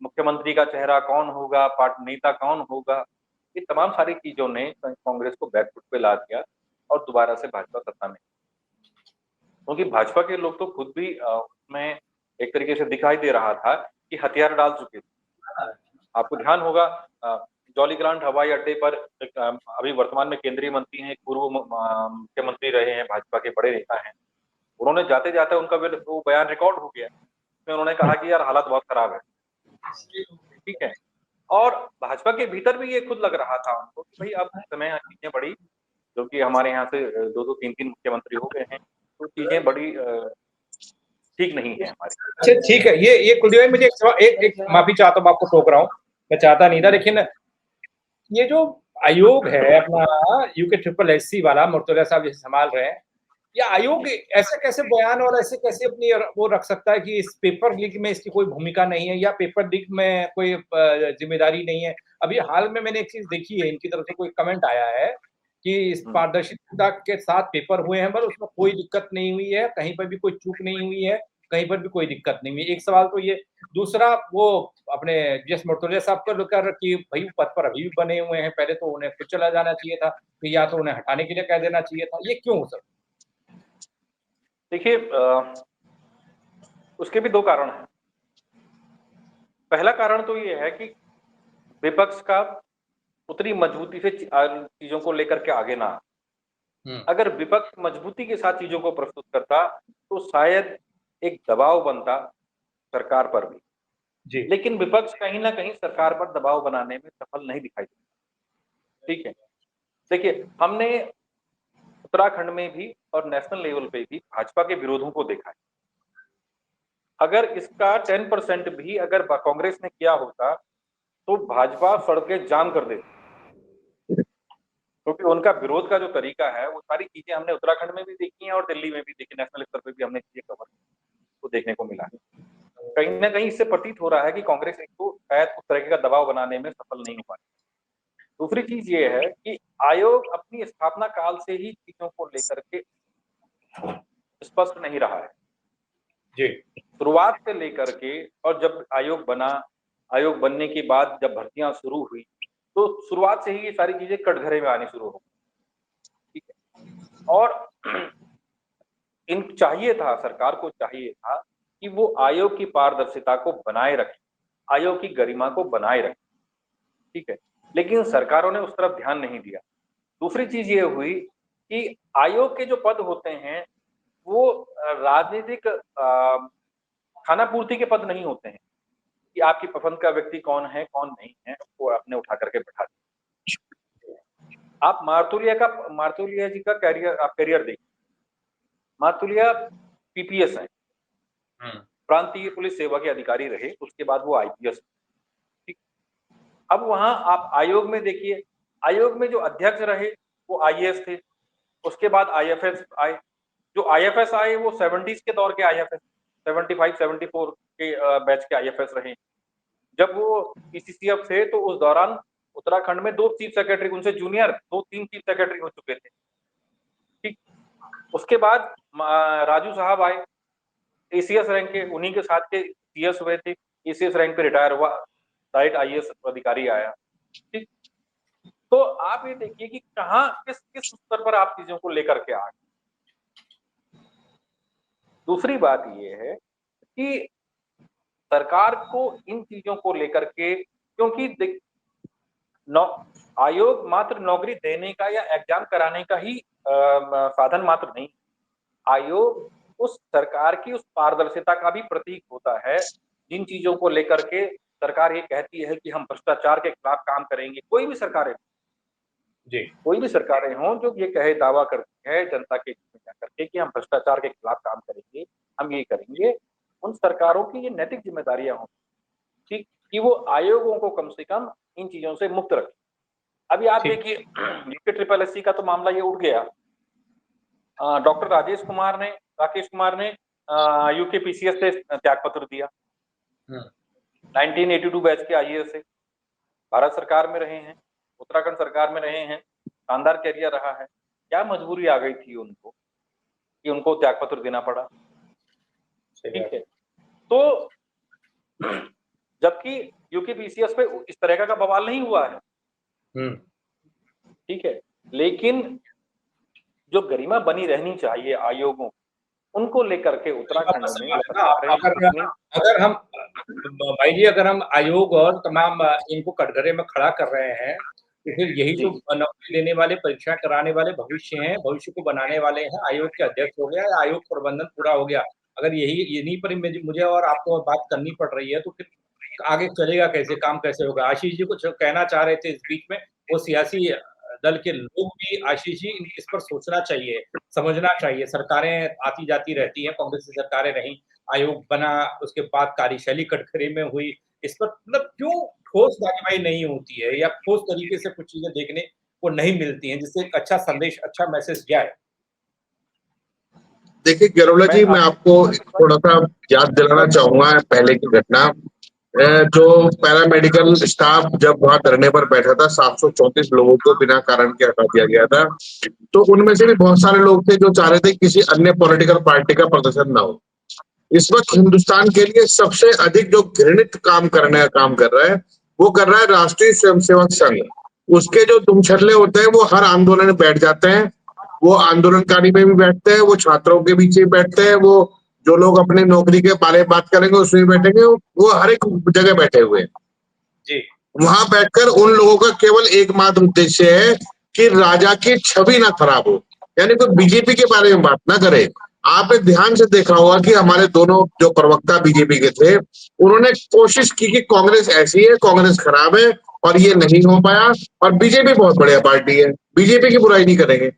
C: मुख्यमंत्री का चेहरा कौन होगा, पार्टी नेता कौन होगा, ये तमाम सारी चीजों ने कांग्रेस को बैकफुट पे ला दिया और दोबारा से भाजपा सत्ता में, क्योंकि भाजपा के लोग तो खुद भी उसमें एक तरीके से दिखाई दे रहा था कि हथियार डाल चुके थे। आपको ध्यान होगा जॉली ग्रांट हवाई अड्डे पर अभी वर्तमान में केंद्रीय मंत्री हैं, पूर्व मुख्यमंत्री रहे हैं, भाजपा के बड़े नेता हैं, उन्होंने जाते जाते उनका वो बयान रिकॉर्ड हो गया, उसमें उन्होंने कहा कि यार हालात बहुत खराब है। ठीक है, और भाजपा के भीतर भी ये खुद लग रहा था उनको कि भाई अब समय चीजें बड़ी, क्योंकि हमारे यहाँ से 2-2, 3-3 मुख्यमंत्री हो गए हैं, तो चीजें बड़ी ठीक नहीं है हमारी।
D: अच्छा ठीक है, ये कुलदीप भाई मुझे एक माफी चाहता हूँ, आपको टोक रहा हूँ, मैं चाहता नहीं था, लेकिन ये जो आयोग है अपना यूके SSS वाला मुर्तजा साहब जैसे संभाल रहे हैं, ये आयोग ऐसे कैसे बयान और ऐसे कैसे अपनी वो रख सकता है कि इस पेपर लीक में इसकी कोई भूमिका नहीं है या पेपर लीक में कोई जिम्मेदारी नहीं है। अभी हाल में मैंने एक चीज देखी है, इनकी तरफ से कोई कमेंट आया है कि इस पारदर्शिता के साथ पेपर हुए हैं, पर उसमें कोई दिक्कत नहीं हुई है, कहीं पर भी कोई चूक नहीं हुई है, कहीं पर भी कोई दिक्कत नहीं हुई। एक सवाल तो ये, दूसरा वो अपने जस मुर्तजा साहब को लेकर कि भाई पद पर अभी भी बने हुए हैं, पहले तो उन्हें खुद चला जाना चाहिए था, या तो उन्हें हटाने के लिए कह देना चाहिए था, ये क्यों सर?
C: देखिए उसके भी दो कारण हैं। पहला कारण तो ये है कि विपक्ष का उतनी मजबूती से चीजों को लेकर के आगे ना, अगर विपक्ष मजबूती के साथ चीजों को प्रस्तुत करता तो शायद एक दबाव बनता सरकार पर भी
D: जी।
C: लेकिन विपक्ष कहीं ना कहीं सरकार पर दबाव बनाने में सफल नहीं दिखाई देता। ठीक है, देखिए हमने उत्तराखंड में भी और नेशनल लेवल पे भी भाजपा के विरोधों को देखा है। अगर इसका 10% भी अगर कांग्रेस ने किया होता तो भाजपा सड़कें जाम कर देती, क्योंकि उनका विरोध का जो तरीका है वो सारी चीजें हमने उत्तराखंड में भी देखी हैं और दिल्ली में भी देखी, नेशनल स्तर पे भी हमने चीजें कवर तो देखने को मिला है। कहीं ना कहीं इससे प्रतीत हो रहा है कि कांग्रेस को शायद उस तरह का दबाव बनाने में सफल नहीं हो पाई। दूसरी चीज ये है कि आयोग अपनी स्थापना काल से ही चीजों को लेकर के स्पष्ट नहीं रहा है
D: जी।
C: शुरुआत से लेकर के, और जब आयोग बना, आयोग बनने के बाद जब भर्तियां शुरू हुई तो शुरुआत से ही ये सारी चीजें कटघरे में आनी शुरू हो गई। ठीक है, और इन चाहिए था, सरकार को चाहिए था कि वो आयोग की पारदर्शिता को बनाए रखे, आयोग की गरिमा को बनाए रखे। ठीक है, लेकिन सरकारों ने उस तरफ ध्यान नहीं दिया। दूसरी चीज ये हुई कि आयोग के जो पद होते हैं वो राजनीतिक खाना पूर्ति के पद नहीं होते हैं कि आपकी पसंद का व्यक्ति कौन है कौन नहीं है वो आपने उठा करके बैठा दिया। आप मार्तुलिया जी का करियर देखिए। मार्तुलिया PPS है, प्रांतीय पुलिस सेवा के अधिकारी रहे, उसके बाद वो IPS। ठीक, अब वहां आप आयोग में देखिए, आयोग में जो अध्यक्ष रहे वो IAS थे, उसके बाद IFS आए, जो IFS आए वो 70s के दौर के IFS, 75-74 के बैच के IFS रहे। जब वो PCCF थे तो उस दौरान उत्तराखंड में 2 चीफ सेक्रेटरी, उनसे जूनियर 2-3 चीफ सेक्रेटरी हो चुके थे। ठीक, उसके बाद राजू साहब आए, ACS रैंक के, उन्हीं के साथ के CS हुए थे, ACS रैंक पे रिटायर हुआ, डायरेक्ट IAS अधिकारी आया। ठीक, तो आप ये देखिए कि कहां किस स्तर पर आप चीजों को लेकर के आ गए। दूसरी बात ये है कि सरकार को इन चीजों को लेकर के, क्योंकि आयोग मात्र नौकरी देने का या एग्जाम कराने का ही साधन मात्र नहीं, आयोग उस सरकार की उस पारदर्शिता का भी प्रतीक होता है। जिन चीजों को लेकर के सरकार ये कहती है कि हम भ्रष्टाचार के खिलाफ काम करेंगे, कोई भी सरकारें
D: जी,
C: कोई भी सरकारें हों जो ये कहे, दावा करती है जनता के बीच में जाकर के कि हम भ्रष्टाचार के खिलाफ काम करेंगे, हम ये करेंगे, उन सरकारों की ये नैतिक जिम्मेदारियां हों कि वो आयोगों को कम से कम इन चीजों से मुक्त रखें। अभी आप देखिए यूके SSS का तो मामला ये उठ गया, डॉक्टर राकेश कुमार ने यूके PCS से त्याग पत्र दिया, 1982 बैच के IAS से, भारत सरकार में रहे हैं, उत्तराखंड सरकार में रहे हैं, शानदार कैरियर रहा है। क्या मजबूरी आ गई थी उनको कि उनको त्याग पत्र देना पड़ा? ठीक है, तो जबकि यूके PCS पे इस तरह का बवाल नहीं हुआ है। ठीक है, लेकिन जो गरिमा बनी रहनी चाहिए आयोगों, उनको लेकर के उत्तराखंड में सरकारें
D: अगर
C: इतनी
D: अगर हम भाई जी, अगर हम आयोग और तमाम इनको कटघरे में खड़ा कर रहे हैं, तो फिर यही
C: जी
D: तो नौकरी देने वाले, परीक्षा कराने वाले भविष्य हैं, भविष्य को बनाने वाले हैं। आयोग के अध्यक्ष हो गया या आयोग प्रबंधन पूरा हो गया। अगर यही इन्हीं पर मुझे और आपको बात करनी पड़ रही है, तो फिर आगे चलेगा कैसे, काम कैसे होगा? आशीष जी कुछ कहना चाह रहे थे इस बीच में, वो सियासी दल के लोग भी, आशीष जी इस पर सोचना चाहिए, समझना चाहिए। सरकारें आती-जाती रहती हैं, कांग्रेस की सरकारें रहीं, आयोग बना, उसके बाद कार्यशैली कटघरे में हुई। इस पर मतलब क्यों ठोस कार्यवाही नहीं होती है या ठोस तरीके से कुछ चीजें देखने को नहीं मिलती हैं, जिससे एक अच्छा संदेश, अच्छा मैसेज जाए?
A: देखिए गरोला जी, मैं आपको थोड़ा सा याद दिलाना चाहूंगा पहले की घटना। जो पैरामेडिकल स्टाफ जब वहां धरने पर बैठा था, 734 लोगों को बिना कारण के हटा दिया गया था। तो उनमें से भी बहुत सारे लोग थे जो चाह रहे थे किसी अन्य पॉलिटिकल पार्टी का प्रदर्शन ना हो। इस वक्त हिंदुस्तान के लिए सबसे अधिक जो घृणित काम करने का काम कर रहा है, वो कर रहा है राष्ट्रीय स्वयंसेवक संघ। उसके जो दुमछल्ले होते हैं वो हर आंदोलन में बैठ जाते हैं। वो आंदोलनकारी में भी बैठते हैं, वो छात्रों के बीच भी बैठते हैं, वो जो लोग अपनी नौकरी के बारे में बात करेंगे उसमें बैठेंगे, वो हर एक जगह बैठे हुए हैं।
D: जी
A: वहां बैठकर उन लोगों का केवल एकमात्र उद्देश्य है कि राजा की छवि ना खराब हो, यानी कोई बीजेपी के बारे में बात ना करे। आपने ध्यान से देखा होगा कि हमारे दोनों जो प्रवक्ता बीजेपी के थे, उन्होंने कोशिश की कि कांग्रेस ऐसी है, कांग्रेस खराब है, और ये नहीं हो पाया। और बीजेपी बहुत बढ़िया पार्टी है, बीजेपी की बुराई नहीं करेंगे।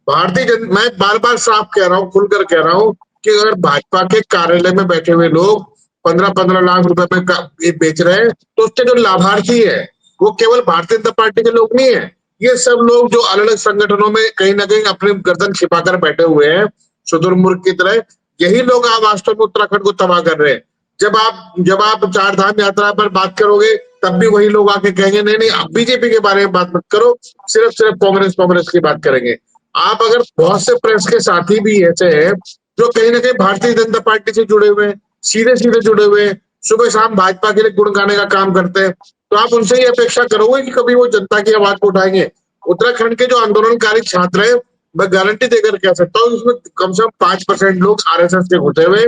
A: मैं बार बार साफ कह रहा हूँ, खुलकर कह रहा हूँ कि अगर भाजपा के कार्यालय में बैठे हुए लोग 15-15 लाख रुपए में ये बेच रहे हैं, तो उसके जो लाभार्थी है वो केवल भारतीय जनता पार्टी के लोग नहीं है। ये सब लोग जो अलग अलग संगठनों में कहीं ना कहीं अपनी गर्दन छिपाकर बैठे हुए हैं, शुतुरमुर्ग की तरह, यही लोग आप वास्तव में उत्तराखंड को तबाह कर रहे हैं। जब आप चार धाम यात्रा पर बात करोगे, तब भी वही लोग आके कहेंगे नहीं नहीं, अब बीजेपी के बारे में बात मत करो, सिर्फ सिर्फ कांग्रेस कांग्रेस की बात करेंगे। आप अगर बहुत से प्रेस के साथी भी ऐसे हैं जो कहीं ना कहीं भारतीय जनता पार्टी से जुड़े हुए हैं, सीधे सीधे जुड़े हुए हैं, सुबह शाम भाजपा के लिए गुण गाने का काम करते हैं, तो आप उनसे ये अपेक्षा करोगे कि कभी वो जनता की आवाज को उठाएंगे? उत्तराखंड के जो आंदोलनकारी छात्र हैं, मैं गारंटी देकर कह सकता हूँ इसमें कम से कम 5% लोग आरएसएस के घुसे हुए,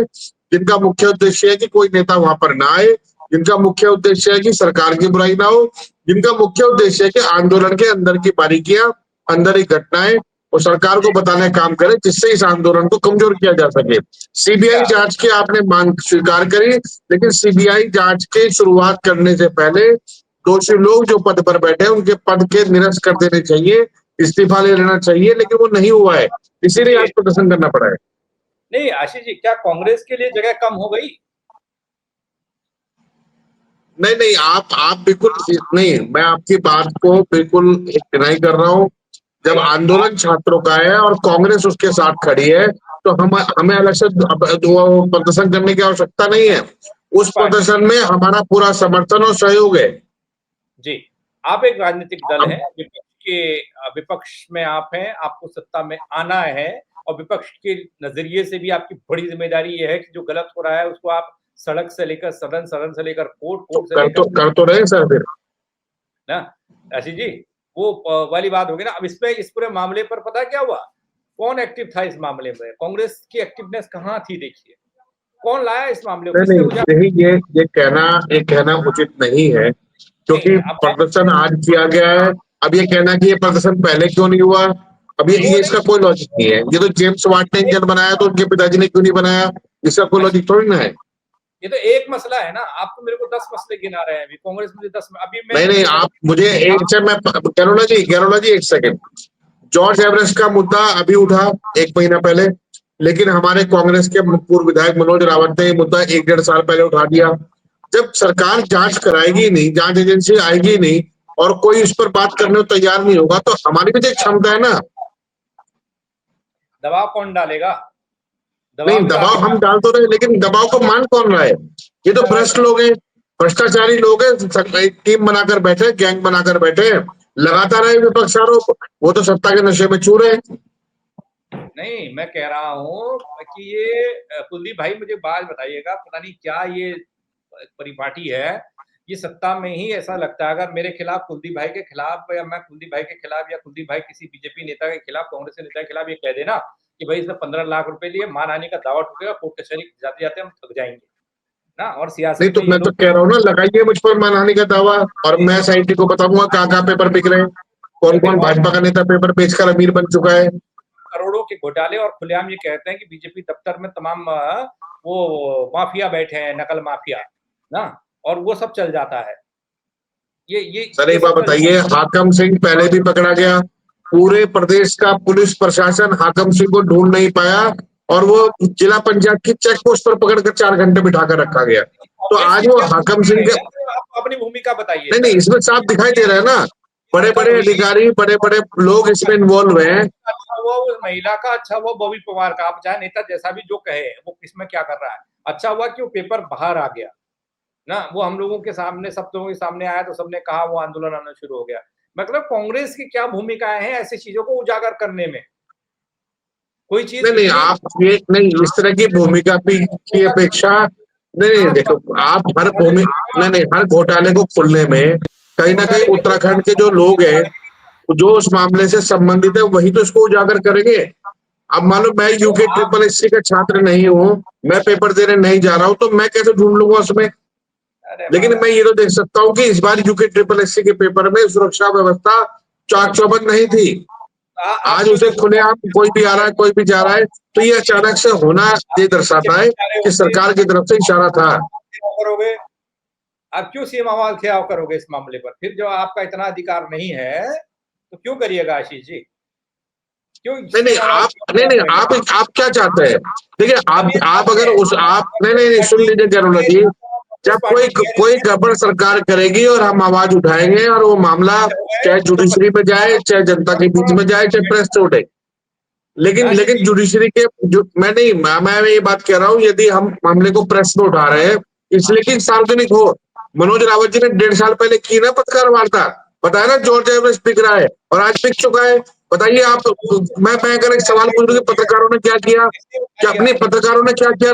A: जिनका मुख्य उद्देश्य है कि कोई नेता वहां पर ना आए, जिनका मुख्य उद्देश्य है कि सरकार की बुराई ना हो, जिनका मुख्य उद्देश्य है कि आंदोलन के अंदर की बारीकियां, अंदर की घटनाएं और सरकार को बताने का काम करे, जिससे इस आंदोलन को कमजोर किया जा सके। सीबीआई जांच की आपने मांग स्वीकार करी, लेकिन सीबीआई जांच की शुरुआत करने से पहले दोषी लोग जो पद पर बैठे हैं उनके पद के निरस्त कर देने चाहिए, इस्तीफा ले लेना चाहिए, लेकिन वो नहीं हुआ है, इसीलिए आज प्रदर्शन करना पड़ा है।
D: नहीं आशीष जी, क्या कांग्रेस के लिए जगह कम हो गई?
A: नहीं नहीं, आप बिल्कुल नहीं, मैं आपकी बात को बिल्कुल डिनाई कर रहा हूँ। जब आंदोलन छात्रों का है और कांग्रेस उसके साथ खड़ी है, तो हमें अलग से प्रदर्शन करने की आवश्यकता नहीं है। उस प्रदर्शन में हमारा पूरा समर्थन और सहयोग है।
D: जी, आप एक राजनीतिक दल
A: अब
D: हैं, विपक्ष में आप हैं, आपको सत्ता में आना है, और विपक्ष के नजरिए से भी आपकी बड़ी जिम्मेदारी ये है कि जो गलत हो रहा है उसको आप सड़क से लेकर सदन, सदन से लेकर कोर्ट,
A: तो
D: कोर्ट से लेकर
A: कर तो रहे सर फिर।
D: ना आशीष जी, वो वाली बात होगी ना। अब इस पूरे मामले पर पता क्या हुआ, कौन एक्टिव था इस मामले में? कांग्रेस की एक्टिवनेस कहाँ थी? देखिए कौन लाया इस मामले को,
A: नहीं
D: किसने
A: नहीं,
D: उजागर?
A: यही ये कहना उचित नहीं है,
D: नहीं
A: क्योंकि
D: अब
A: प्रदर्शन आज किया गया है। अब ये कहना कि ये प्रदर्शन पहले क्यों नहीं हुआ, अब ये इसका कोई लॉजिक नहीं है। ये तो जेम्स वाट ने इंजन बनाया, तो उनके पिताजी ने क्यों नहीं बनाया, इसका कोई लॉजिक थोड़ी ना है।
D: ये तो एक मसला है ना, आप तो मेरे को 10 मसले गिना रहे हैं। अभी कांग्रेस मुझे 10, अभी मैं
A: नहीं नहीं, आप मुझे एक से मैं गैरोला जी एक सेकंड। जॉर्ज एवरेस्ट का मुद्दा अभी उठा 1 महीना पहले, लेकिन हमारे कांग्रेस के पूर्व विधायक मनोज रावत ने ये मुद्दा 1-1.5 साल पहले उठा दिया। जब सरकार जांच कराएगी नहीं, जांच एजेंसी आएगी नहीं, और कोई इस पर बात करने को तैयार नहीं होगा, तो हमारी भी तो एक क्षमता है ना।
D: दबाव कौन डालेगा?
A: नहीं,
D: दबाव तो
A: दबाव
D: आप
A: हम डाल तो रहे, लेकिन दबाव को मान कौन रहा है? ये तो भ्रष्ट लोग हैं, भ्रष्टाचारी लोग हैं, टीम बनाकर बैठे, गैंग बनाकर बैठे हैं, लगाता रहे विपक्ष आरोप, वो तो सत्ता के नशे में चूर है।
D: नहीं, मैं कह रहा हूँ कि ये कुलदीप भाई मुझे बात बताइएगा, पता नहीं क्या ये परिपाटी है, ये सत्ता में ही ऐसा लगता है। अगर मेरे खिलाफ, कुलदीप भाई के खिलाफ, या मैं कुलदीप भाई के खिलाफ, या कुलदीप भाई किसी बीजेपी नेता के खिलाफ, कांग्रेस के नेता के खिलाफ ये कह देना कि भाई इसने 15 लाख रुपए लिए, मानहानि का दावा ठोकेगा, कोर्ट कचहरी जाते जाते हम थक जाएंगे ना। और सियासत
A: नहीं तो
D: में ये
A: मैं तो
D: लोग
A: कह रहा हूँ ना, लगाइए मुझ पर मानहानि का दावा और मैं SIT को बताऊंगा कहाँ पेपर बिक रहे हैं, कौन कौन भाजपा का नेता पेपर बेचकर अमीर बन चुका है।
D: करोड़ों के घोटाले, और खुलेआम ये कहते हैं कि बीजेपी दफ्तर में तमाम वो माफिया बैठे हैं, नकल माफिया ना, और वो सब चल जाता है। ये
A: सर एक बात
D: सब चल
A: बताइए, हाकम सिंह पहले भी पकड़ा गया, पूरे प्रदेश का पुलिस प्रशासन हाकम सिंह को ढूंढ नहीं पाया और वो जिला पंचायत की चेक पोस्ट पर पकड़कर 4 घंटे बिठा कर रखा गया। तो
D: कांग्रेस
A: आज
D: की
A: वो
D: क्या
A: हाकम
D: भूमिका
A: सिंह
D: है
A: के,
D: यार? आप अपनी भूमिका बताइए
A: नहीं
D: सर।
A: इसमें साफ दिखाई दे रहा है ना, बड़े
D: दफ्तर
A: बड़े
D: हुई,
A: अधिकारी, बड़े बड़े लोग इसमें इन्वॉल्व हैं।
D: अच्छा हुआ उस महिला का, अच्छा हुआ बॉबी पवार का, आप चाहे नेता जैसा भी जो कहे वो किसमें क्या कर रहा है, अच्छा हुआ कि वो पेपर बाहर आ गया ना, वो हम लोगों के सामने, सब लोगों के सामने आया तो सबने कहा, वो आंदोलन आना शुरू हो गया। मतलब कांग्रेस की क्या भूमिकाएं हैं ऐसी चीजों को उजागर करने में? कोई चीज
A: नहीं
D: इतनी
A: आप ये नहीं, इस तरह की भूमिका की अपेक्षा, नहीं देखो, आप हर भूमि, नहीं हर घोटाले को खुलने में कहीं ना कहीं उत्तराखंड के जो लोग हैं, जो उस मामले से संबंधित है, वही तो इसको उजागर करेंगे। अब मान लो मैं UK SSS का छात्र नहीं हूँ, मैं पेपर देने नहीं जा रहा हूँ, तो मैं कैसे ढूंढ लूंगा उसमें।
D: अरे
A: लेकिन मैं ये तो देख सकता हूँ कि इस बार UK SSS के पेपर में सुरक्षा व्यवस्था चाक चौबंद नहीं थी।
D: आप
A: आज
D: क्यों
A: उसे
D: नहीं
A: खुलेआम कोई भी आ रहा है, कोई भी जा रहा है, तो ये अचानक से होना ये दर्शाता है कि सरकार की तरफ से इशारा था।
D: करोगे? आप क्यों सीएम आवाज खिलाफ करोगे इस मामले पर? फिर जो आपका इतना अधिकार नहीं है तो क्यों करिएगा आशीष जी? क्यों
A: नहीं
D: सीएम आवाज
A: नहीं आप क्या चाहते हैं? देखिए आप अगर उस आप नहीं सुन लीजिए जरूर जी, जब कोई गड़बड़ सरकार करेगी और हम आवाज उठाएंगे और वो मामला चाहे जुडिशरी पे जाए, चाहे जनता के बीच में जाए, चाहे प्रेस से उठे, लेकिन जुडिशरी के जो मैं ये बात कह रहा हूँ, यदि हम मामले को प्रेस में उठा रहे हैं इसलिए कि सार्वजनिक हो। मनोज रावत जी ने 1.5 साल पहले की ना पत्रकार वार्ता, बताया ना जॉर्ज एवरेस्ट बिक रहा है और आज बिक चुका है। बताइए आप, मैं अगर एक सवाल पूछ रहा हूँ कि पत्रकारों ने क्या किया, कि अपने पत्रकारों ने क्या किया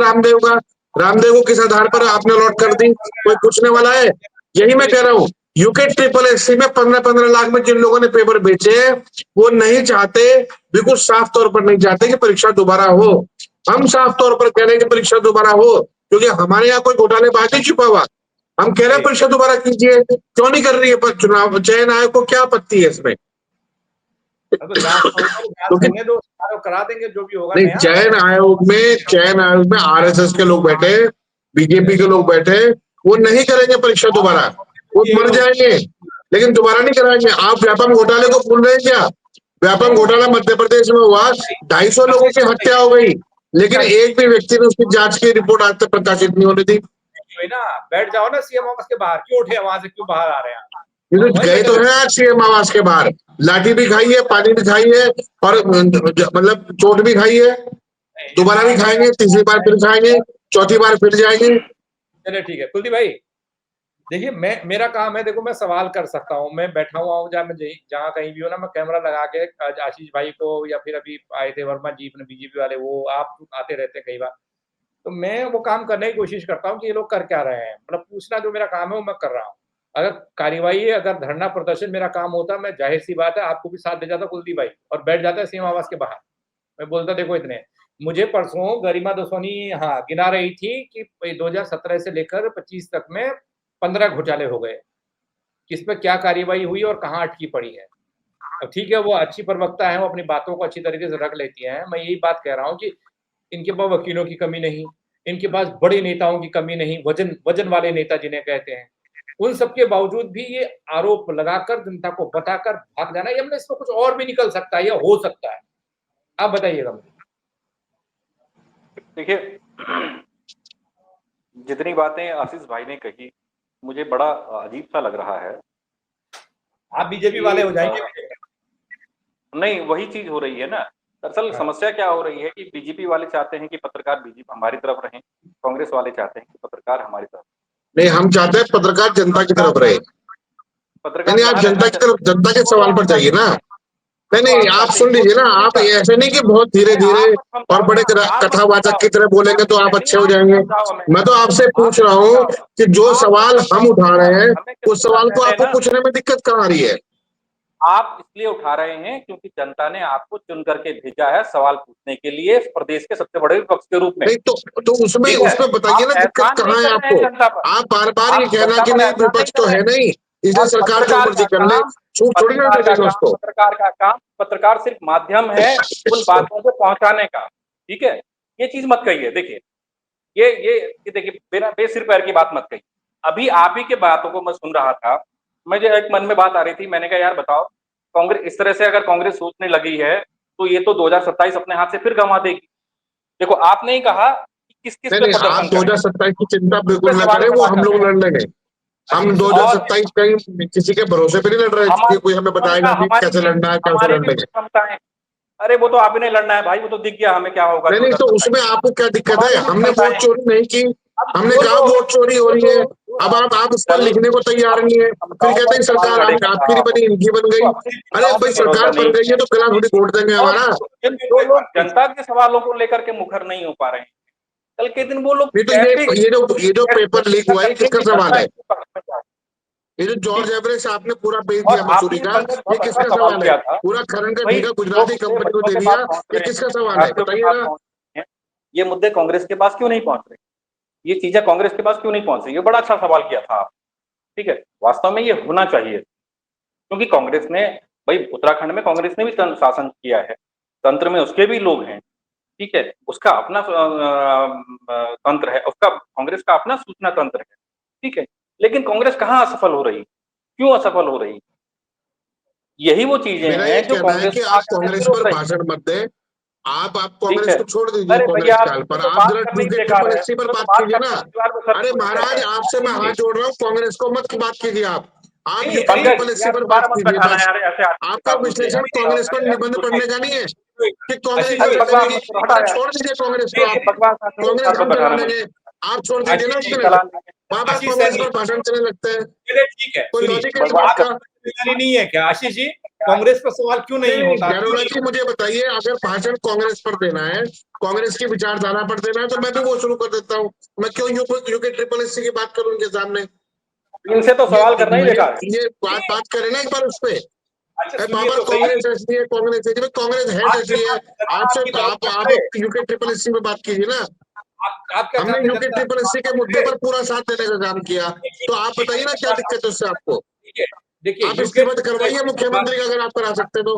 A: रामदेव को किस आधार पर आपने अलॉट कर दी, कोई पूछने वाला है? यही मैं कह रहा हूँ, UK SSS में 15-15 लाख में जिन लोगों ने पेपर बेचे, वो नहीं चाहते, बिल्कुल साफ तौर पर नहीं चाहते कि परीक्षा दोबारा हो। हम साफ तौर पर कह रहे हैं कि परीक्षा दोबारा हो, क्योंकि हमारे यहाँ कोई घोटालेबाज नहीं छुपा हुआ। हम कह रहे हैं परीक्षा दोबारा कीजिए, क्यों नहीं कर रही है पर चुनाव चयन आयोग को क्या आपत्ति है इसमें? क्योंकि
D: करा देंगे जो भी होगा
A: नहीं,
D: नया।
A: चयन आयोग में RSS के लोग बैठे, बीजेपी के लोग बैठे, वो नहीं करेंगे परीक्षा दोबारा, वो मर जाएंगे, लेकिन दोबारा नहीं कराएंगे। आप व्यापम घोटाले को भूल रहे हैं क्या? व्यापम घोटाला मध्य प्रदेश में हुआ, 250 लोगों की हत्या हो गई, लेकिन एक भी व्यक्ति ने उसकी जांच की रिपोर्ट आज तक प्रकाशित नहीं होने दी।
D: ना बैठ जाओ ना सीएम आवास के बाहर, क्यों उठे वहां से, क्यों बाहर आ रहे हैं?
A: गए तो है आज CM आवास के बाहर, लाठी भी खाई है, पानी भी खाई है और मतलब चोट भी खाई है, दोबारा भी खाएंगे, तीसरी बार फिर खाएंगे, चौथी बार फिर जाएंगे।
D: चलिए ठीक है कुलदीप भाई, देखिए मेरा काम है, देखो मैं सवाल कर सकता हूँ, मैं बैठा हुआ हूँ जहाँ कहीं भी हो ना, मैं कैमरा लगा के आशीष भाई को, या फिर अभी आए थे वर्मा जी अपने बीजेपी वाले, वो आप आते रहते कई बार, तो मैं वो काम करने की कोशिश करता हूँ कि ये लोग कर क्या रहे हैं, मतलब पूछना जो मेरा काम है वो मैं कर रहा हूँ। अगर कार्यवाही, अगर धरना प्रदर्शन मेरा काम होता, मैं जाहिर सी बात है आपको भी साथ दे जाता कुलदीप भाई, और बैठ जाता है सीएम आवास के बाहर, मैं बोलता देखो इतने। मुझे परसों गरिमा दसोनी गिना रही थी कि 2017 से लेकर 25 तक में 15 घोटाले हो गए, किस पे क्या कार्यवाही हुई और कहाँ अटकी पड़ी है। अब ठीक है, वो अच्छी प्रवक्ता है, वो अपनी बातों को अच्छी तरीके से रख लेती हैं, मैं यही बात कह रहा हूँ कि इनके पास वकीलों की कमी नहीं, इनके पास बड़े नेताओं की कमी नहीं, वजन वाले नेता जिन्हें कहते हैं, उन सबके बावजूद भी ये आरोप लगाकर जनता को बताकर भाग जाना, ये हमने इसमें कुछ और भी निकल सकता है या हो सकता है, आप बताइएगा मुझे।
C: देखिए, जितनी बातें आशीष भाई ने कही मुझे बड़ा अजीब सा लग रहा है।
D: आप बीजेपी वाले हो जाएंगे?
C: नहीं, वही चीज हो रही है ना। दरअसल समस्या क्या हो रही है कि बीजेपी वाले चाहते हैं कि पत्रकार बीजेपी हमारी तरफ रहें, कांग्रेस वाले चाहते हैं कि पत्रकार हमारी तरफ।
A: नहीं, हम चाहते हैं पत्रकार जनता की तरफ रहे।
C: पत्रकार
A: आप जनता की तरफ, जनता के सवाल पर जाइए ना। नहीं आप सुन लीजिए ना, आप ऐसे नहीं कि बहुत धीरे धीरे और बड़े कथावाचक की तरह बोलेंगे तो आप अच्छे हो जाएंगे। मैं तो आपसे पूछ रहा हूँ कि जो सवाल हम उठा रहे हैं उस सवाल को आपको पूछने में दिक्कत कहाँ आ रही है?
C: आप इसलिए उठा रहे हैं क्योंकि जनता ने आपको चुन करके भेजा है सवाल पूछने के लिए प्रदेश के सबसे बड़े विपक्ष के रूप में।
A: नहीं तो उसमें
C: ठीक है,
A: उसमें बताइए
C: आप
A: ना दिक्कत
C: एहसान नहीं
A: कहाँ है
C: कर रहे हैं
A: आपको।
C: जनता पर,
A: आप बार बार ये
C: आप
A: कहना
C: जनता
A: कि
C: पर
A: नहीं
C: एहसान नहीं
A: विपक्ष
C: कर
A: तो
C: रहे
A: है
C: हैं।
A: नहीं, इसलिए
C: और
A: सरकार जो
C: पत्रकार
A: मर्जी
C: का
A: कर ले,
C: काम,
A: छूट थोड़ी ना
C: पत्रकार का
A: देंगे
C: काम,
A: उसको।
C: पत्रकार का काम, पत्रकार सिर्फ माध्यम है उन बातों को पहुंचाने का। ठीक है, ये चीज मत कहिए। देखिए ये देखिए, बिना बेसिर पैर की बात मत कहिए। अभी आप ही के बातों को मैं सुन रहा था, मुझे एक मन में बात आ रही थी, मैंने कहा यार बताओ, कांग्रेस इस तरह से अगर कांग्रेस सोचने लगी है तो ये तो 2027 अपने हाथ से फिर गंवा देगी। देखो, आपने ही कहा कि किस किस
A: नहीं
C: पे
A: नहीं, आप
C: प्रदर्शन करें,
A: 2027 की चिंता
C: उस पे
A: बिल्कुल ना
C: सवाल
A: करें, वो
C: खड़ा
A: हम
C: कर
A: लोग
C: रहे हैं।
A: लड़ लेंगे। हम
C: और
A: 2027 कहीं किसी के भरोसे पे नहीं लड़ रहे कि
C: हमारी
A: कोई हमें
C: क्षमता,
A: बताएगा कि कैसे लड़ना है, कैसे
C: हमारी
A: लड़
C: भी
A: लेंगे।
C: क्षमताएं, अरे वो तो आप ही नहीं लड़ना है भाई, वो तो दिख गया हमें क्या होगा
A: नहीं नहीं, तो
C: 2027
A: उसमें
C: में।
A: आपको क्या दिक्कत है?
C: हमारी भी
A: हमने
C: क्षमताएं
A: वोट
C: हैं।
A: चोरी नहीं की,
C: अब
A: हमने
C: जो
A: कहा
C: लोग
A: वोट चोरी हो
C: जो
A: रही है।
C: लोग जो
A: अब आप उस पर
C: दल
A: लिखने को
C: की
A: तैयार नहीं
C: अपनी
A: है, फिर
C: क्षमताओं
A: कहते
C: पर
A: हैं
C: सवाल
A: सरकार
C: खड़े कर
A: आपकी
C: रहा
A: नहीं
C: हो,
A: बनी, इनकी बन
C: तो
A: गई।
C: अपनी
A: अरे
C: नेताओं पे
A: भाई
C: भरोसा
A: सरकार
C: नहीं
A: बन गई है
C: है,
A: तो गला थोड़ी घोट देंगे
C: और
A: हमारा।
C: जो लोग जनता के सवालों को लेकर के मुखर नहीं हो पा रहे हैं, कल के दिन वो लोग
A: नहीं तो
C: कैसे
A: ये जो
C: कैसे
A: पेपर लीक हुआ है, ये
C: करेंगे
A: किसका
C: कि
A: सवाल
C: जनता
A: है?
C: इसके पक्ष में जाए।
A: ये जो जॉर्ज
C: ठीक।
A: एवरेस्ट आपने पूरा बेच
C: और
A: दिया मसूरी
C: आपने
A: का,
C: पंकज
A: ये
C: बहुत अच्छा
A: किसका
C: सवाल
A: सवाल है?
C: किया था,
A: पूरा खनन का
C: भाई
A: ठेका
C: जो
A: गुजराती
C: मुद्दे
A: कंपनी को
C: बच्चों
A: दे
C: के
A: दिया,
C: पास पहुंच
A: ये
C: रहे हैं,
A: किसका सवाल है?
C: विद्यार्थियों के
A: बताइए
C: पास
A: ना।
C: पहुंच रहे हैं, ये मुद्दे कांग्रेस के पास क्यों नहीं पहुंच रहे? ये चीजें कांग्रेस के पास क्यों नहीं पहुंच रही? ये बड़ा अच्छा सवाल किया था आप। ठीक है, वास्तव में ये होना चाहिए, क्योंकि कांग्रेस ने, भाई उत्तराखंड में कांग्रेस ने भी शासन किया है, तंत्र में उसके भी लोग हैं। ठीक है, उसका अपना तंत्र है, उसका कांग्रेस का अपना सूचना तंत्र है। ठीक है, लेकिन कांग्रेस कहाँ असफल हो रही, क्यों असफल हो रही? यही वो चीजें
A: मेरा ये
C: हैं जो
A: कहना है
C: कांग्रेस
A: कि
C: को
A: आप
C: आगे से
A: कांग्रेस
C: फिर रोक
A: पर
C: रही है।
A: भाषण मत दें। आप
C: ठीक
A: कांग्रेस
C: है,
A: को छोड़ दीजिए,
C: अरे भैया
A: कांग्रेस काल पर
C: तो
A: आप
C: बात
A: जरा
C: करनी ही
A: यूके
C: बेकार
A: ट्रिपल
C: है,
A: एससी पर
C: तो
A: बात
C: बात
A: कीजिए
C: करने
A: ना।
C: की दीवार पे सर
A: अरे
C: ठोक देते
A: महाराज,
C: हैं।
A: आपसे मैं हाथ
C: ठीक।
A: जोड़ रहा हूँ, कांग्रेस को मत की बात कीजिए आप
D: नहीं
A: यूके
D: अरे
A: ट्रिपल एससी
D: यार
A: पर बात
C: दोबारा मत
A: कीजिए
C: बैठाना
A: बस।
C: यार, ऐसे आदमी के
A: आपका
C: साथ मुझे
A: विश्लेषण
C: यार, बताओ
A: कांग्रेस पर
C: यार,
A: निबंध
C: सुनिए,
A: पढ़ने का नहीं है कि कांग्रेस
D: आशीष
C: अरे
A: जो
D: जी
C: बकवास
A: चलेगी।
C: मत करो, हटा
A: अरे
C: यार,
A: छोड़ दीजिए कांग्रेस को
D: नहीं
A: आप,
D: नहीं
C: बकवास मत करो,
A: कांग्रेस
C: साथ में
A: हम चला
C: बैठाना मुझे।
A: लेंगे। आप छोड़ दीजिए ना
D: आशीष जी
A: उसमें।
C: चला लेंगे।
A: बार बार
D: आशीष
A: कांग्रेस
D: सहनी
A: पर भाषण चलने लगते हैं,
D: चलिए ठीक है
A: कोई
D: सुनिए
A: लॉजिक है इस बात
C: बकवास
A: का?
D: आपकी जिम्मेदारी नहीं है क्या आशीष जी कांग्रेस पर सवाल क्यों
A: नहीं
D: नहीं
A: नहीं,
D: होता क्यों
A: गैरोला
D: नहीं
A: जी मुझे बताइए, अगर भाषण कांग्रेस पर देना है, कांग्रेस की विचारधारा पर देना है, तो मैं भी वो शुरू कर देता हूँ। मैं क्यों यूके ट्रिपल एससी की बात करूं उनके सामने?
C: इनसे तो
A: ये
C: सवाल करना ही
A: ये
C: बेकार है।
A: ये बात करें ना एक बार उस पे।
D: अच्छा
A: अरे
D: सुनिए
A: बाबा
D: तो सही
A: कांग्रेस ऐसी है, कांग्रेस ऐसी है, कांग्रेस है
D: आपके
A: जैसी है।
D: पास जनाब
A: आपसे
D: आपकी बात
A: आप
D: सुन रहे
A: यूके ट्रिपल एससी में बात कीजिए ना।
D: आप क्या
A: हमने
D: चाहते
A: यूके
D: जनता
A: ट्रिपल एससी के मुद्दे पर पूरा साथ देने का काम किया, तो आप बताइए ना क्या दिक्कत है उससे आपको?
D: ठीक है देखिए
A: आप
D: यूके
A: इस्तीफा करवाइए मुख्यमंत्री का, अगर आप करा सकते तो।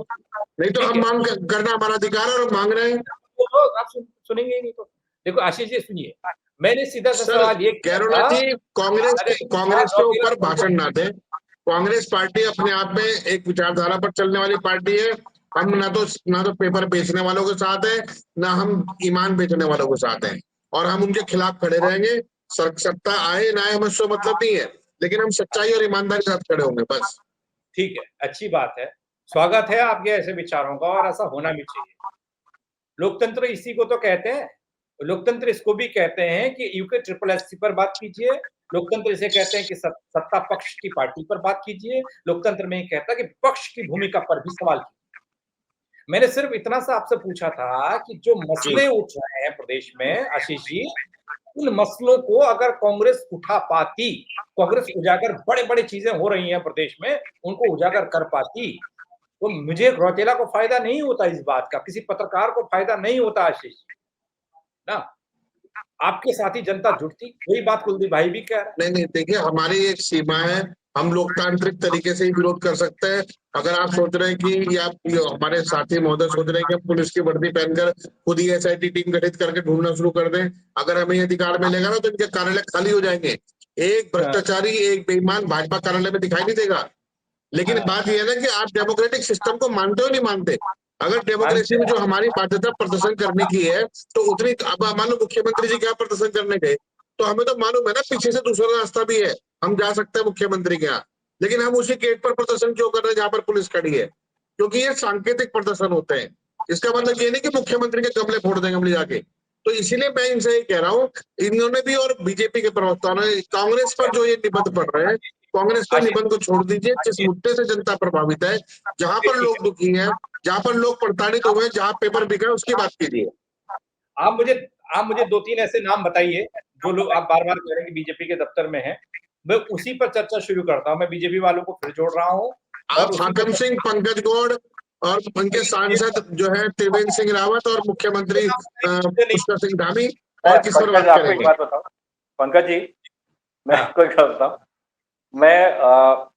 A: नहीं तो
D: ठीक
A: हम
D: है
A: मांग करना हमारा अधिकार है और हम मांग रहे हैं।
D: तो आप सुनेंगे ही नहीं तो देखो आशीष जी सुनिए मैंने सीधा सा
A: सर,
D: सवाल ये किया
A: कैरोला
D: था
A: जी, कांग्रेस
D: अरे
A: कांग्रेस के ऊपर भाषण ना दें। कांग्रेस पार्टी अपने आप में एक विचारधारा पर चलने वाली पार्टी है। हम ना तो पेपर बेचने वालों के साथ है, ना हम ईमान बेचने वालों के साथ हैं, और हम उनके खिलाफ खड़े रहेंगे। सत्ता आए ना आए हमें उससे मतलब नहीं है, लेकिन हम सच्चाई और ईमानदारी के साथ खड़े होंगे बस।
D: ठीक है अच्छी बात है स्वागत है आपके ऐसे विचारों का और ऐसा होना भी चाहिए लोकतंत्र इसी को तो कहते हैं लोकतंत्र इसको भी कहते हैं कि यूके ट्रिपल एससी पर बात कीजिए लोकतंत्र इसे कहते हैं कि सत्ता पक्ष की पार्टी पर बात कीजिए लोकतंत्र में ही कहता है कि विपक्ष की भूमिका पर भी सवाल कीजिए मैंने सिर्फ इतना सा आपसे पूछा था कि जो
A: जी,
D: मसले उठ रहे हैं प्रदेश में आशीष जी उन मसलों को अगर कांग्रेस उठा पाती कांग्रेस उजागर बड़े बड़े चीजें हो रही हैं प्रदेश में उनको उजागर कर पाती तो मुझे रौतेला को फायदा नहीं होता इस बात का किसी पत्रकार को फायदा नहीं होता आशीष ना आपके साथ ही जनता जुटती वही बात कुलदीप भाई भी कह रहा है
A: नहीं नहीं, देखिए हमारी एक सीमा है। हम लोकतांत्रिक तरीके से ही विरोध कर सकते हैं। अगर आप सोच रहे हैं कि या हमारे साथी महोदय सोच रहे हैं कि हम पुलिस की वर्दी पहनकर खुद ही एसआईटी टीम गठित करके ढूंढना शुरू कर दें, अगर हमें ये अधिकार मिलेगा ना, तो इनके कार्यालय खाली हो जाएंगे। एक
D: हाँ,
A: भ्रष्टाचारी, एक बेईमान भाजपा कार्यालय में दिखाई नहीं देगा। लेकिन
D: हाँ,
A: बात यह है ना कि आप डेमोक्रेटिक सिस्टम को मानते हो नहीं मानते? अगर डेमोक्रेसी
D: मानते
A: में
D: हैं
A: जो हमारी बाध्यता प्रदर्शन करने की है, तो उतनी, अब मान लो मुख्यमंत्री जी क्या प्रदर्शन करने गए, तो हमें तो मालूम है ना पीछे से दूसरा रास्ता भी है, हम जा सकते हैं मुख्यमंत्री के यहाँ। लेकिन हम उसी गेट पर प्रदर्शन क्यों कर रहे हैं जहां पर पुलिस खड़ी है? क्योंकि ये सांकेतिक प्रदर्शन होते हैं। इसका मतलब ये नहीं कि मुख्यमंत्री के गमले फोड़ देंगे हम ले जाके। तो इसीलिए मैं इनसे ये कह रहा हूँ, इन्होंने भी और बीजेपी के प्रवक्ता ने कांग्रेस पर जो ये निबंध पढ़ रहे हैं, कांग्रेस पर
D: आशीष
A: निबंध को छोड़ दीजिए। जिस
D: आशीष
A: मुद्दे से जनता प्रभावित है, जहां पर
D: ठीक
A: लोग दुखी हैं, जहां पर लोग प्रताड़ित हुए हैं, जहां पेपर बिका है, उसकी बात कीजिए।
D: है आप मुझे दो तीन ऐसे नाम बताइए जो लोग आप बार बार कह रहे हैं कि बीजेपी के दफ्तर में हैं मैं उसी पर चर्चा शुरू करता हूं मैं बीजेपी वालों को फिर जोड़ रहा हूं
A: आप हाकम सिंह, पंकज गौड़ और उनके सांसद जो है त्रिवेंद्र सिंह रावत और मुख्यमंत्री पुष्कर सिंग धामी, और किस पर
C: पंकज,
A: बात
C: आपको एक
A: करेंगे?
C: बात बताओ पंकज जी, मैं
D: हाँ।
C: आपको एक बात बताऊं, मैं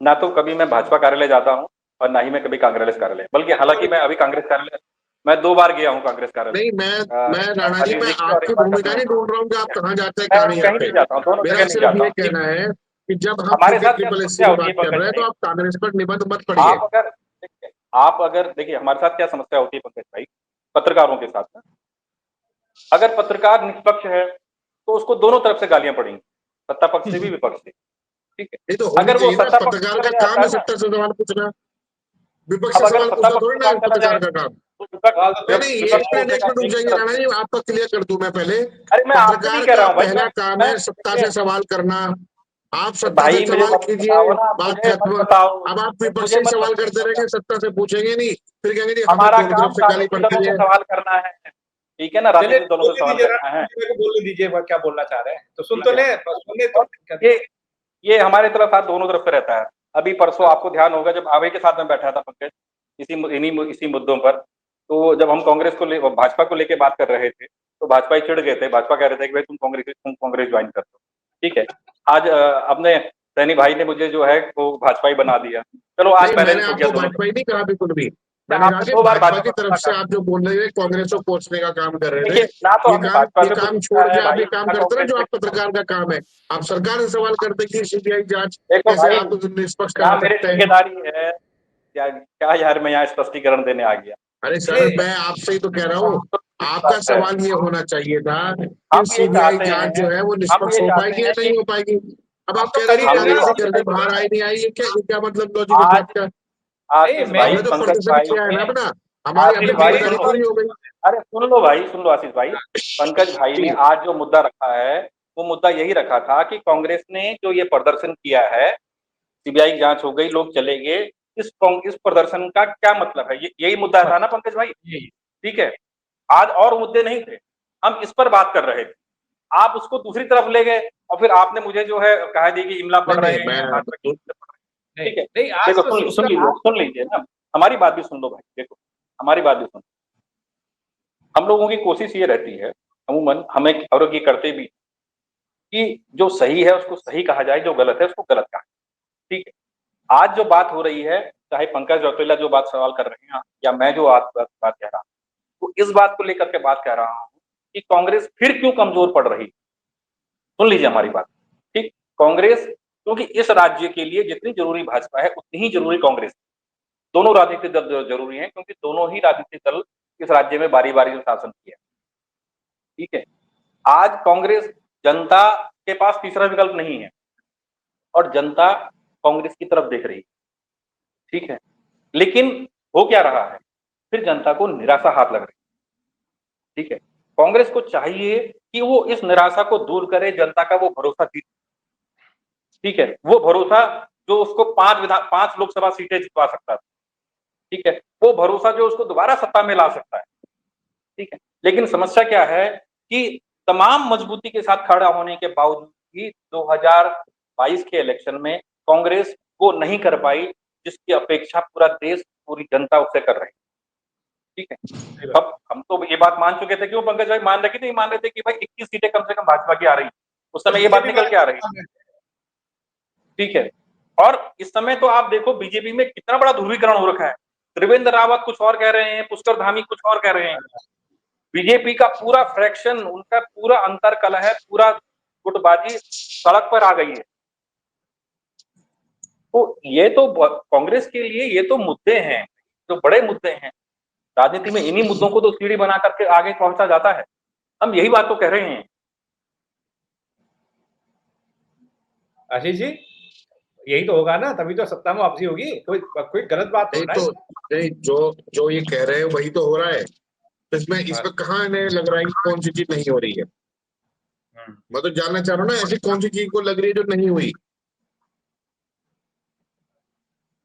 C: ना तो कभी मैं भाजपा कार्यालय जाता हूं और ना ही मैं कभी कांग्रेस कार्यालय, बल्कि हालांकि मैं अभी कांग्रेस कार्यालय, मैं 2 बार गया हूं कांग्रेस कार्यालय।
A: नहीं, मैं
C: एक बार
A: राणा जी,
C: राजीव
A: मैं
C: जी की और
A: आपकी
C: एक बार
A: भूमिका नहीं
C: कपिल।
A: ढूंढ रहा हूँ कि आप कहाँ जाते हैं,
C: मैं
A: कहाँ नहीं
C: कहीं
A: जाते।
C: नहीं जाता हूँ, दोनों
A: मेरा
C: जगह नहीं
A: सिर्फ
C: जाता
A: ये
C: हूँ।
A: कहना है कि जब हम
C: हमारे
A: क्रिकेट
C: साथ
A: की
C: क्या
A: पॉलिसी
C: समस्या
A: की
C: होती है
A: बात कर
C: पंकज
A: रहे हैं, तो
C: भाई,
A: आप कांग्रेस पर निबंध मत पढ़िए।
C: आप अगर देखिए हमारे साथ क्या समस्या होती है पंकज भाई, पत्रकारों के साथ में, अगर पत्रकार निष्पक्ष है तो उसको दोनों तरफ से गालियां पड़ेंगी, सत्ता पक्ष से भी विपक्ष से, ठीक है।
A: ये तो होनी
C: अगर वो
A: चाहिए ना,
C: सत्ता पक्ष
A: पत्रकार
C: में
A: का
C: चला
A: काम
C: जाता
A: है
C: है ना,
A: सत्ता से सवाल पूछना, विपक्ष
C: अब
A: से
C: अगर
A: सवाल
C: सत्ता
A: पूछना
C: पक्ष
A: थोड़ी
C: की
A: ना है
C: बात चला
A: पत्रकार
C: जाए
A: का काम।
C: तो
A: नहीं नहीं,
C: विपक्ष
A: एक
C: बोल
A: मिनट
C: देगा
A: रुक
C: एक
A: जाइए
C: तरफ
A: राणा
C: से।
A: जी, आपका क्लियर कर दूं मैं पहले।
C: अरे मैं आपसे नहीं
A: पत्रकार
C: कह
A: का
C: रहा हूँ भाई,
A: पहला काम
C: मैं
A: है सत्ता से सवाल करना। आप सत्ता से
C: भाई मुझे
A: सवाल
C: मत
A: कीजिए,
C: बताओ ना,
A: बात
C: मुझे मत
A: खत्म।
C: बताओ,
A: अब आप विपक्ष
C: मुझे
A: से ही
C: मत
A: सवाल करते
C: बताओ।
A: रहेंगे, सत्ता से पूछेंगे नहीं, फिर कहेंगे जी हमें
C: हमारा
A: दोनों तरफ
C: काम
A: से गाली
C: राजनीतिक दलों
A: पड़ती
C: से
A: है।
C: सवाल करना है, ठीक है ना,
D: चलिए
C: राजनीतिक दलों से
D: बोलने
C: सवाल
D: दीजिए,
C: करना है,
D: मेरे को बोलने दीजिए वो क्या बोलना चाह रहे हैं, तो सुन
C: ठीक
D: तो
C: है।
D: ले, सुनने तो
C: और ये हमारे तरफ साथ दोनों तरफ से रहता है। अभी परसों आपको ध्यान होगा जब आवे के साथ में बैठा था पंकज, इसी मुद्दों पर, तो जब हम कांग्रेस को भाजपा को लेके बात कर रहे थे तो भाजपा ही चिढ़ गए थे, भाजपा कह रहे थे कि भाई तुम कांग्रेस ज्वाइन कर दो, ठीक है। आज अपने सैनी भाई ने मुझे जो है वो भाजपा ही बना दिया, चलो आज
A: नहीं, मैंने
C: बैलेंस हो गया
A: आपको
C: दोनों
A: भाजपा ही नहीं कहा बिल्कुल भी।
C: तरफ।
A: मैंने कहा
C: आपने
A: कि
C: 2 बार
A: भाजपा
C: भाजपा
A: की
C: पर
A: तरफ
C: हमला
A: से
C: कर
A: आप जो बोल रहे हैं कांग्रेस को कोसने का काम कर रहे
C: दिया।
A: थे,
C: देखिए ना तो हमने भाजपा
A: ये
C: पे कुछ
A: काम
C: लिखा
A: छोड़
C: है
A: के आप
C: भाई,
A: ये काम
C: ना
A: करते ना
C: कांग्रेस
A: जो
C: पे
A: आप
C: कुछ लिखा
A: पत्रकार का काम है। आप सरकार से सवाल करते कि सीबीआई जांच
C: है। देखो
A: कैसे
C: भाई,
A: आप निष्पक्ष
C: क्या
A: करा
C: मेरी
A: सकते हैं।
C: ठेकेदारी है, क्या क्या यार, मैं यहाँ स्पष्टीकरण देने आ गया।
A: अरे सर,
D: नहीं,
A: मैं आपसे ही तो कह रहा हूँ,
C: तो ये
A: आपका
C: बात है,
A: सवाल ये होना चाहिए था कि
C: हम ये
A: सीबीआई
C: चाहते
A: जांच जो
C: हैं,
A: है वो
C: हम
A: निष्पक्ष
C: ये
A: हो
C: चाहते
A: पाएगी या
C: हैं
A: नहीं
C: कि
A: हो पाएगी। अब आप
D: तो
A: कह रहे
D: कर
A: हैं
D: ही
A: कि
C: हम
D: रहे
C: ये
D: ना,
A: कांग्रेस
D: आप
A: के घर
C: चाहते
A: से
C: हैं
D: बताइए
A: बाहर
D: ना।
A: आई नहीं आई, ये क्या मतलब लॉजिक इस
C: आज
A: बात का?
C: आशीष
D: मैं
C: भाई,
A: हमें तो
C: पंकज
A: पार्टिसिपेट
C: भाई
A: किया है ना
C: ने,
A: अपना, हमारी
C: आशीष
A: अपनी
C: भाई सुन
A: जिम्मेदारी
C: लो,
A: पूरी हो गई।
C: अरे सुन लो भाई, सुन लो आशीष भाई, पंकज भाई ने
A: जी।
C: आज जो मुद्दा रखा है वो मुद्दा यही रखा था कि कांग्रेस ने जो ये प्रदर्शन किया है, सीबीआई जांच हो गई, लोग चले गए, इस प्रदर्शन का क्या मतलब है, यही मुद्दा था ना पंकज भाई, ठीक है। आज और मुद्दे नहीं थे, हम इस पर बात कर रहे थे, आप उसको दूसरी तरफ ले गए और फिर आपने मुझे जो है कहा दी कि इमला
A: नहीं
C: पढ़ रहे
A: नहीं,
C: हैं, भाजपा की
A: मैं
C: पढ़ रहे हैं,
D: नहीं
C: ठीक है।
D: नहीं, आज
C: देखो
D: तो
C: सुन लीजिए ना, हमारी बात भी सुन लो भाई, देखो हमारी बात भी सुन। हम लोगों की कोशिश ये रहती है, अमूमन हमें और ये करते भी, कि जो सही है उसको सही कहा जाए, जो गलत है उसको गलत कहा जाए, ठीक है। आज जो बात हो रही है, चाहे पंकज रौतेला जो बात सवाल कर रहे हैं या मैं जो बात कह रहा हूँ, तो इस बात को लेकर के बात कह रहा हूँ कि कांग्रेस फिर क्यों कमजोर पड़ रही है। सुन लीजिए हमारी बात, ठीक। कांग्रेस, क्योंकि इस राज्य के लिए जितनी जरूरी भाजपा है उतनी ही जरूरी कांग्रेस, दोनों राजनीतिक दल जरूरी हैं, क्योंकि दोनों ही राजनीतिक दल इस राज्य में बारी बारी से शासन किया, ठीक है। आज कांग्रेस, जनता के पास तीसरा विकल्प नहीं है और जनता कांग्रेस की तरफ देख रही है, ठीक है। लेकिन हो क्या रहा है, फिर जनता को निराशा हाथ लग रही है, ठीक है। कांग्रेस को चाहिए कि वो इस निराशा को दूर करे, जनता का वो भरोसा जीत, ठीक है, वो भरोसा जो उसको 5 लोकसभा सीटें जितवा सकता था, ठीक है, वो भरोसा जो उसको दोबारा सत्ता में ला सकता है, ठीक है। लेकिन समस्या क्या है कि तमाम मजबूती के साथ खड़ा होने के बावजूद भी 2022 के इलेक्शन में कांग्रेस को नहीं कर पाई जिसकी अपेक्षा पूरा देश, पूरी जनता उससे कर रही है, ठीक है। अब हम तो ये बात मान चुके थे, क्यों पंकज भाई मान रहे कि नहीं मान रहे थे कि भाई 21 सीटें कम से कम भाजपा की आ रही, उस समय ये बात
D: बीजेपी
C: निकल के आ रही, ठीक है। और इस समय तो आप देखो बीजेपी में कितना बड़ा ध्रुवीकरण हो रखा है, त्रिवेंद्र रावत कुछ और कह रहे हैं, पुष्कर धामी कुछ और कह रहे हैं, बीजेपी का पूरा फ्रैक्शन, उनका पूरा अंतर कलह है, पूरा गुटबाजी सड़क पर आ गई है। तो ये तो कांग्रेस के लिए ये तो मुद्दे हैं, जो बड़े मुद्दे हैं राजनीति में, इन्हीं मुद्दों को तो सीढ़ी बना करके आगे पहुंचा जाता है, हम यही बात तो कह रहे हैं।
D: आशीष जी, यही तो होगा ना, तभी तो सत्ता में वापसी होगी, कोई गलत बात
A: नहीं
D: थोड़ा
A: तो,
D: है।
A: नहीं, जो जो ये कह रहे हैं वही तो हो रहा है। तो इसमें कहाँ इन्हें लग रहा है कि कौन सी चीज नहीं हो रही है? मैं तो जानना चाह रहा हूँ ना, ऐसी कौन सी चीज को लग रही है जो नहीं हुई।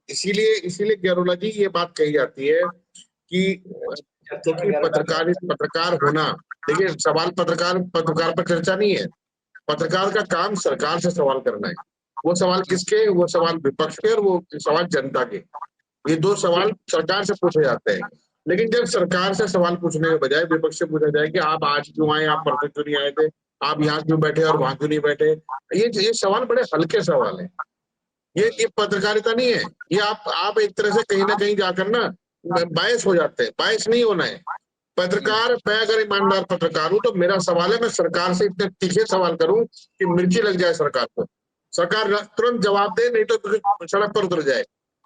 A: इसीलिए इसीलिए गैरोला जी ये बात कही जाती है कि क्योंकि पत्रकार होना, देखिए सवाल पत्रकार पत्रकार पर चर्चा नहीं है, पत्रकार का काम सरकार से सवाल करना है। वो सवाल किसके, वो सवाल विपक्ष के और वो सवाल जनता के। ये दो सवाल सरकार से पूछे जाते हैं। लेकिन जब सरकार से सवाल पूछने के बजाय विपक्ष से पूछा जाए कि आप आज क्यों आए, आप परसों क्यों नहीं आए थे, आप यहाँ क्यों बैठे और वहां क्यों नहीं बैठे, ये सवाल बड़े हल्के सवाल है। ये पत्रकारिता नहीं है। ये आप एक तरह से कहीं ना कहीं जाकर ना बायस हो जाते हैं। बायस नहीं होना है। पत्रकार, मैं अगर ईमानदार पत्रकार हूं तो मेरा सवाल है, मैं सरकार से इतने तीखे सवाल करूं कि मिर्ची लग जाए सरकार को, सरकार तुरंत जवाब दे, नहीं तो सड़क पर उतर जाए।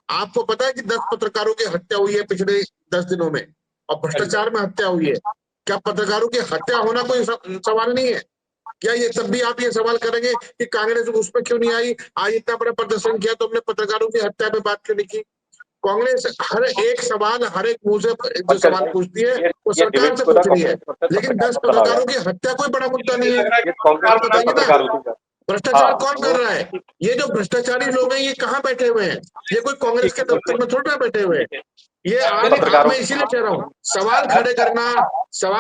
A: आपको पता है कि 10 पत्रकारों की हत्या हुई है पिछले 10 दिनों में, और भ्रष्टाचार में हत्या हुई है। क्या पत्रकारों की हत्या होना कोई सवाल नहीं है? क्या ये तब भी आप ये सवाल करेंगे कि कांग्रेस उसमें क्यों नहीं आई, आज इतना बड़ा प्रदर्शन किया तो हमने पत्रकारों की हत्या पे बात क्यों नहीं की? कांग्रेस हर एक सवाल, हर एक मुंह से जो सवाल पूछती है वो सरकार से पूछ रही है, लेकिन 10 पत्रकारों की हत्या कोई बड़ा मुद्दा नहीं है। आप बताइए ना, भ्रष्टाचार कौन कर रहा है? ये जो भ्रष्टाचारी लोग हैं ये कहाँ बैठे हुए हैं? ये कोई कांग्रेस के दफ्तर में थोड़ा बैठे हुए हैं। ये आप मैं इसीलिए कह रहा हूँ, सवाल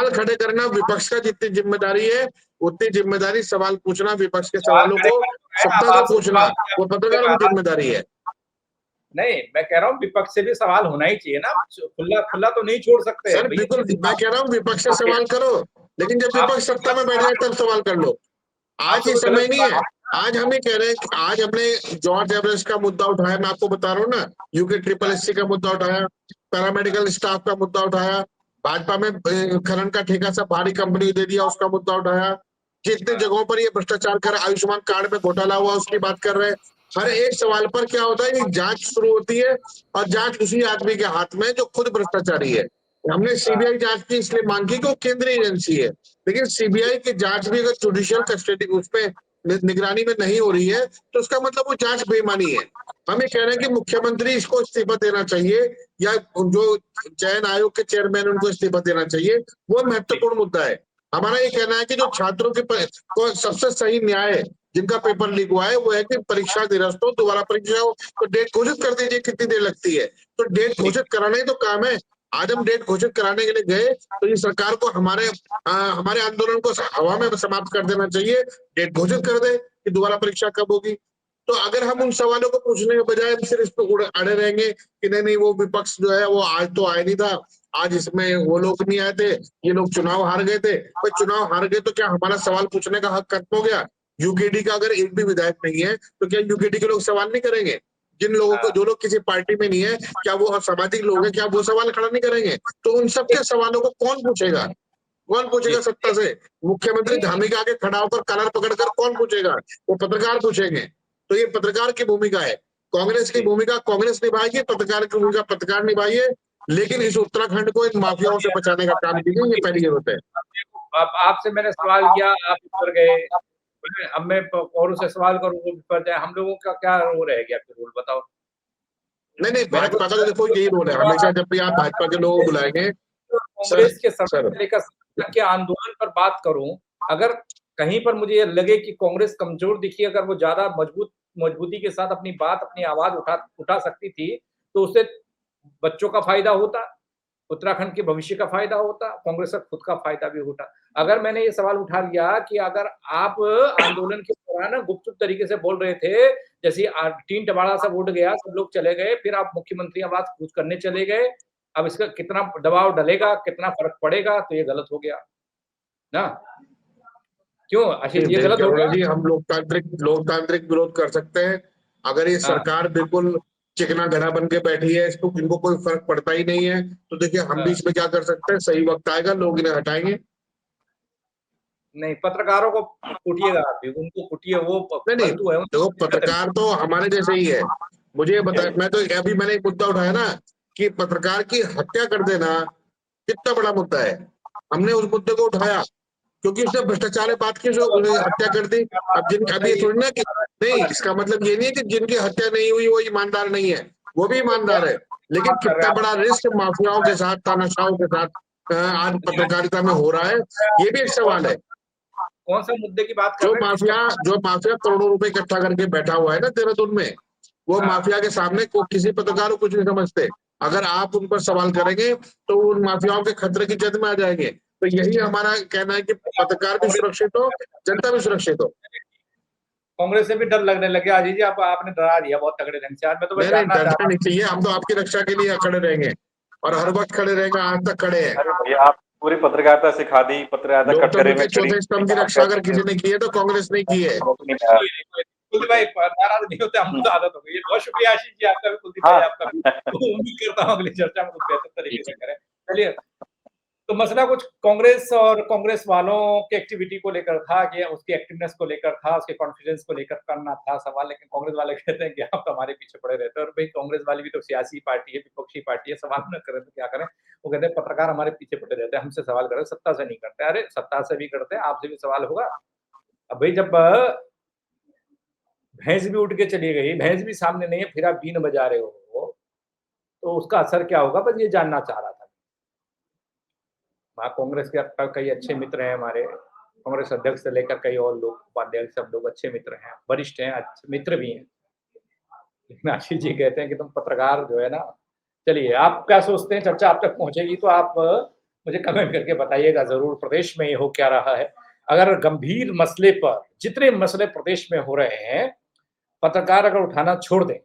A: खड़े करना विपक्ष का जितनी जिम्मेदारी है, उतनी जिम्मेदारी सवाल पूछना, विपक्ष के सवालों को सत्ता से पूछना, वो पत्रकारों की जिम्मेदारी है।
D: नहीं, मैं कह रहा हूँ विपक्ष से भी सवाल होना ही चाहिए ना, खुला खुला तो नहीं छोड़ सकते।
A: सर बिल्कुल, मैं कह रहा हूँ विपक्ष से सवाल करो, लेकिन जब विपक्ष सत्ता में बैठ जाए तब सवाल कर लो। आज ये समय नहीं है। आज हम ये कह रहे हैं कि आज हमने जॉर्ज एवरेस्ट का मुद्दा उठाया, मैं आपको बता रहा हूँ ना, यूके SSC का मुद्दा उठाया, पैरामेडिकल स्टाफ का मुद्दा उठाया, भाजपा में खनन का ठेका सब भारी कंपनी दे दिया उसका मुद्दा उठाया, जितने जगहों पर ये भ्रष्टाचार कर, आयुष्मान कार्ड में घोटाला हुआ उसकी बात कर रहे हैं। हर एक सवाल पर क्या होता है कि जांच शुरू होती है, और जांच उसी आदमी के हाथ में जो खुद भ्रष्टाचारी है। हमने सीबीआई जांच की इसलिए मांग की कि वो केंद्रीय एजेंसी है, लेकिन सीबीआई की जांच भी अगर जुडिशियल कस्टडी उसमें निगरानी में नहीं हो रही है तो उसका मतलब वो जांच बेईमानी है। हम ये कह रहे हैं कि मुख्यमंत्री इसको इस्तीफा देना चाहिए, या जो चयन आयोग के चेयरमैन उनको इस्तीफा देना चाहिए। वो महत्वपूर्ण मुद्दा है। हमारा ये कहना है कि जो छात्रों के को सबसे सही न्याय जिनका पेपर लीक हुआ है वो है कि परीक्षा निरस्त हो, दोबारा परीक्षा हो, तो डेट घोषित कर दीजिए कितनी देर लगती है। तो डेट घोषित कराना ही तो काम है। आज हम डेट घोषित कराने के लिए गए तो ये सरकार को हमारे आंदोलन को हवा में समाप्त कर देना चाहिए। डेट घोषित कर दे कि दोबारा परीक्षा कब होगी। तो अगर हम उन सवालों को पूछने के बजाय सिर्फ इस पर अड़े रहेंगे कि नहीं वो विपक्ष जो है वो आज तो आया नहीं था, आज इसमें वो लोग नहीं आए थे, ये लोग चुनाव हार गए थे। भाई चुनाव हार गए तो क्या हमारा सवाल पूछने का हक खत्म हो गया? यूकेडी का अगर एक भी विधायक नहीं है तो क्या यूकेडी के लोग सवाल नहीं करेंगे? जिन लोगों को, जो लोग किसी पार्टी में नहीं है, क्या वो असामाजिक लोग हैं, क्या वो सवाल खड़ा नहीं करेंगे? तो उन सबके सवालों को कौन पूछेगा? कौन पूछेगा सत्ता से? मुख्यमंत्री धामी के आगे खड़ा होकर कलर पकड़कर कौन पूछेगा? वो पत्रकार पूछेंगे। तो ये पत्रकार की भूमिका है। कांग्रेस की भूमिका कांग्रेस निभाएगी, पत्रकार की भूमिका पत्रकार निभाइए, लेकिन इस उत्तराखंड को इन माफियाओं से बचाने का काम कीजिए, ये पहली जरूरत है।
D: अब आपसे मैंने सवाल किया, आप ऊपर गए, अब मैं और से सवाल करूँ वो ऊपर जाए, हम लोगों का क्या रोल रह गया, फिर रोल बताओ।
A: नहीं, भाजपा का तो देखो यही रोल है, हमेशा जब भी आप भाजपा के लोगों को बुलाएंगे।
D: कांग्रेस के सत्ता के आंदोलन पर बात करूं, अगर कहीं पर मुझे लगे कि कांग्रेस कमजोर दिखी, अगर वो ज्यादा मजबूती के साथ अपनी बात, अपनी आवाज उठा सकती थी, तो उससे बच्चों का फायदा होता, उत्तराखंड के भविष्य का फायदा होता, कांग्रेस का खुद का फायदा भी होता। अगर मैंने ये सवाल उठा लिया कि अगर आप आंदोलन के दौरान गुपचुप तरीके से बोल रहे थे, जैसे टीन टबाड़ा सा उठ गया, सब लोग चले गए, फिर आप मुख्यमंत्री आवाज कुछ करने चले गए, अब इसका कितना दबाव डलेगा, कितना फर्क पड़ेगा, तो ये गलत हो गया ना? क्यों आशीष, ये गलत हो गया?
A: जी, हम लोकतांत्रिक विरोध कर सकते हैं। अगर ये सरकार बिल्कुल चिकना घड़ा बन के बैठी है, इसको इनको कोई फर्क पड़ता ही नहीं है, तो देखिए हम भी इसमें क्या कर सकते हैं, सही वक्त आएगा लोग इन्हें हटाएंगे।
D: नहीं, पत्रकारों को कुटिएगा, उनको कुटिए, वो
A: नहीं, देखो पत्रकार तो हमारे जैसे ही है। मुझे बता, मैं तो अभी मैंने एक मुद्दा उठाया ना कि पत्रकार की हत्या कर देना कितना बड़ा मुद्दा है। हमने उस मुद्दे को उठाया क्योंकि उसने भ्रष्टाचार बात की, जो हत्या कर दी। अब अभी थोड़ी ना कि नहीं, इसका मतलब ये नहीं है कि जिनकी हत्या नहीं हुई वो ईमानदार नहीं है, वो भी ईमानदार है। लेकिन कितना बड़ा रिस्क माफियाओं के साथ, तानाशाहों के साथ आज पत्रकारिता में हो रहा है, ये भी एक सवाल है।
D: कौन सा मुद्दे की बात कर रहे हैं?
A: जो माफिया करोड़ों रुपए इकट्ठा करके बैठा हुआ है ना देहरादून में, वो माफिया के सामने किसी पत्रकार को कुछ नहीं समझते। अगर आप उन पर सवाल करेंगे तो उन माफियाओं के खतरे की जद में आ जाएंगे। तो यही हमारा कहना है कि पत्रकार भी सुरक्षित हो, जनता भी सुरक्षित हो।
D: कांग्रेस से भी डर लगने लगे। अजीत जी आपने डरा दिया बहुत तगड़े ढंग से। आज मैं तो बस
A: नहीं
D: जानना चाह
A: डरना
D: रहा
A: नहीं चाहिए, हम तो आपकी रक्षा के लिए खड़े रहेंगे और हर वक्त खड़े रहेंगे, आज तक खड़े हैं।
C: अरे भैया आप पूरी पत्रकारिता सिखा दी, पत्रकारिता कटघरे
A: लोकतंत्र
C: में
A: के चौथे स्तंभ की रक्षा अगर किसी ने की है तो कांग्रेस ने की है।
D: कुलदीप भाई नाराज नहीं होते, हमको तो आदत हो गई है। बहुत शुक्रिया आशीष जी आपका भी, कुलदीप भाई आपका भी। तो उम्मीद करता हूँ अगली चर्चा में कुछ बेहतर तरीके से करें। चलिए, तो मसला कुछ कांग्रेस और कांग्रेस वालों की एक्टिविटी को लेकर था कि उसकी एक्टिवनेस को लेकर था, उसके कॉन्फिडेंस को लेकर करना था सवाल। लेकिन कांग्रेस वाले कहते हैं कि आप तो हमारे पीछे पड़े रहते हैं। और भाई कांग्रेस वाली भी तो सियासी पार्टी है, विपक्षी पार्टी है, सवाल न करें तो क्या करें। वो कहते हैं पत्रकार हमारे पीछे पड़े रहते हैं, हमसे सवाल करें, सत्ता से नहीं करते। अरे सत्ता से भी करते हैं, आपसे भी सवाल होगा। अब भाई जब भैंस भी उठ के चली गई, भैंस भी सामने नहीं है, फिर आप बीन बजा रहे हो तो उसका असर क्या होगा, बस ये जानना चाह रहा था। वहाँ कांग्रेस के कई अच्छे मित्र हैं हमारे, कांग्रेस अध्यक्ष से लेकर कई और लोग, उपाध्यक्ष, सब लोग अच्छे मित्र हैं, वरिष्ठ हैं, अच्छे मित्र भी हैं। लेकिन आशीष जी कहते हैं कि तुम पत्रकार जो है ना। चलिए, आप क्या सोचते हैं, चर्चा आप तक पहुंचेगी तो आप मुझे कमेंट करके बताइएगा जरूर, प्रदेश में ये हो क्या रहा है। अगर गंभीर मसले पर, जितने मसले प्रदेश में हो रहे हैं, पत्रकार अगर उठाना छोड़ दें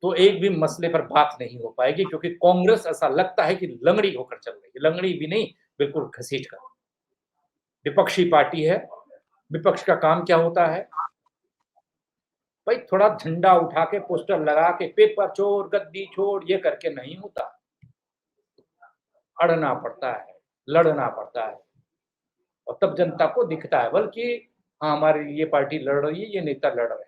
D: तो एक भी मसले पर बात नहीं हो पाएगी, क्योंकि कांग्रेस ऐसा लगता है कि लंगड़ी होकर चल रही है। लंगड़ी भी नहीं, बिल्कुल घसीट कर। विपक्षी पार्टी है, विपक्ष का काम क्या होता है भाई, थोड़ा झंडा उठा के, पोस्टर लगा के, पेपर छोड़, गद्दी छोड़, ये करके नहीं होता। अड़ना पड़ता है, लड़ना पड़ता है, और तब जनता को दिखता है। बल्कि हाँ, हमारी ये पार्टी लड़ रही है, ये नेता लड़ रहे हैं।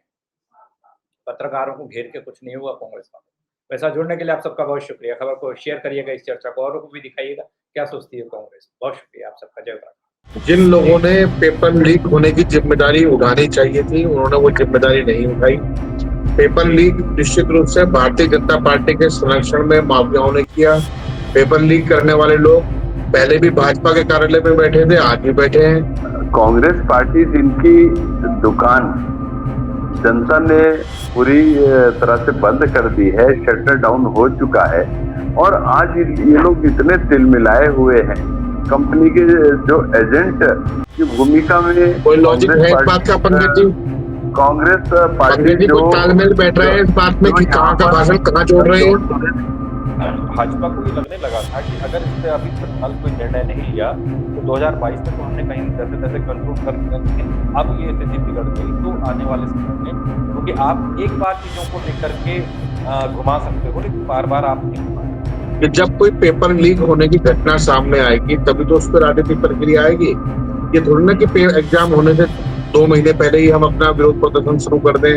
D: पत्रकारों को घेर के कुछ नहीं हुआ कांग्रेस का। वैसा जुड़ने के लिए आप सबका बहुत शुक्रिया। खबर को शेयर करिएगा, इस चर्चा को औरों को भी दिखाइएगा क्या सोचती है कांग्रेस। बहुत शुक्रिया आप सबका, जय भारत।
A: जिन लोगों ने पेपर लीक होने की जिम्मेदारी उठानी चाहिए थी, उन्होंने वो जिम्मेदारी नहीं उठाई। पेपर लीक निश्चित रूप से भारतीय जनता पार्टी के संरक्षण में माफियाओं ने किया। पेपर लीक करने वाले लोग पहले भी भाजपा के कार्यालय में बैठे थे, आज भी बैठे हैं।
B: कांग्रेस पार्टी जिनकी दुकान जनता ने पूरी तरह से बंद कर दी है, शटर डाउन हो चुका है, और आज ये लोग इतने तिलमिलाए हुए हैं कंपनी के जो एजेंट की भूमिका में।
A: कोई लॉजिक है इस बात का पंडित जी?
B: कांग्रेस पार्टी जो
A: तालमेल बैठ रहे हैं इस बात में कि कहाँ का भाषण कहाँ जोड़ रहे हैं।
C: भाजपा को ये लगने लगा था कि अगर इससे अभी तत्काल कोई निर्णय नहीं लिया तो 2022 में तो हमने कहीं जैसे कंट्रोल कर दिया। लेकिन अब ये स्थिति बिगड़ गई तो आने वाले समय में, क्योंकि आप एक बार चीजों को लेकर के घुमा सकते हो, लेकिन बार बार आप नहीं घुमाएंगे।
A: कि जब कोई पेपर लीक होने की घटना सामने आएगी तभी तो उस पर राजनीतिक प्रक्रिया आएगी। ये थोड़ी ना कि एग्जाम होने से 2 महीने पहले ही हम अपना विरोध प्रदर्शन शुरू कर दें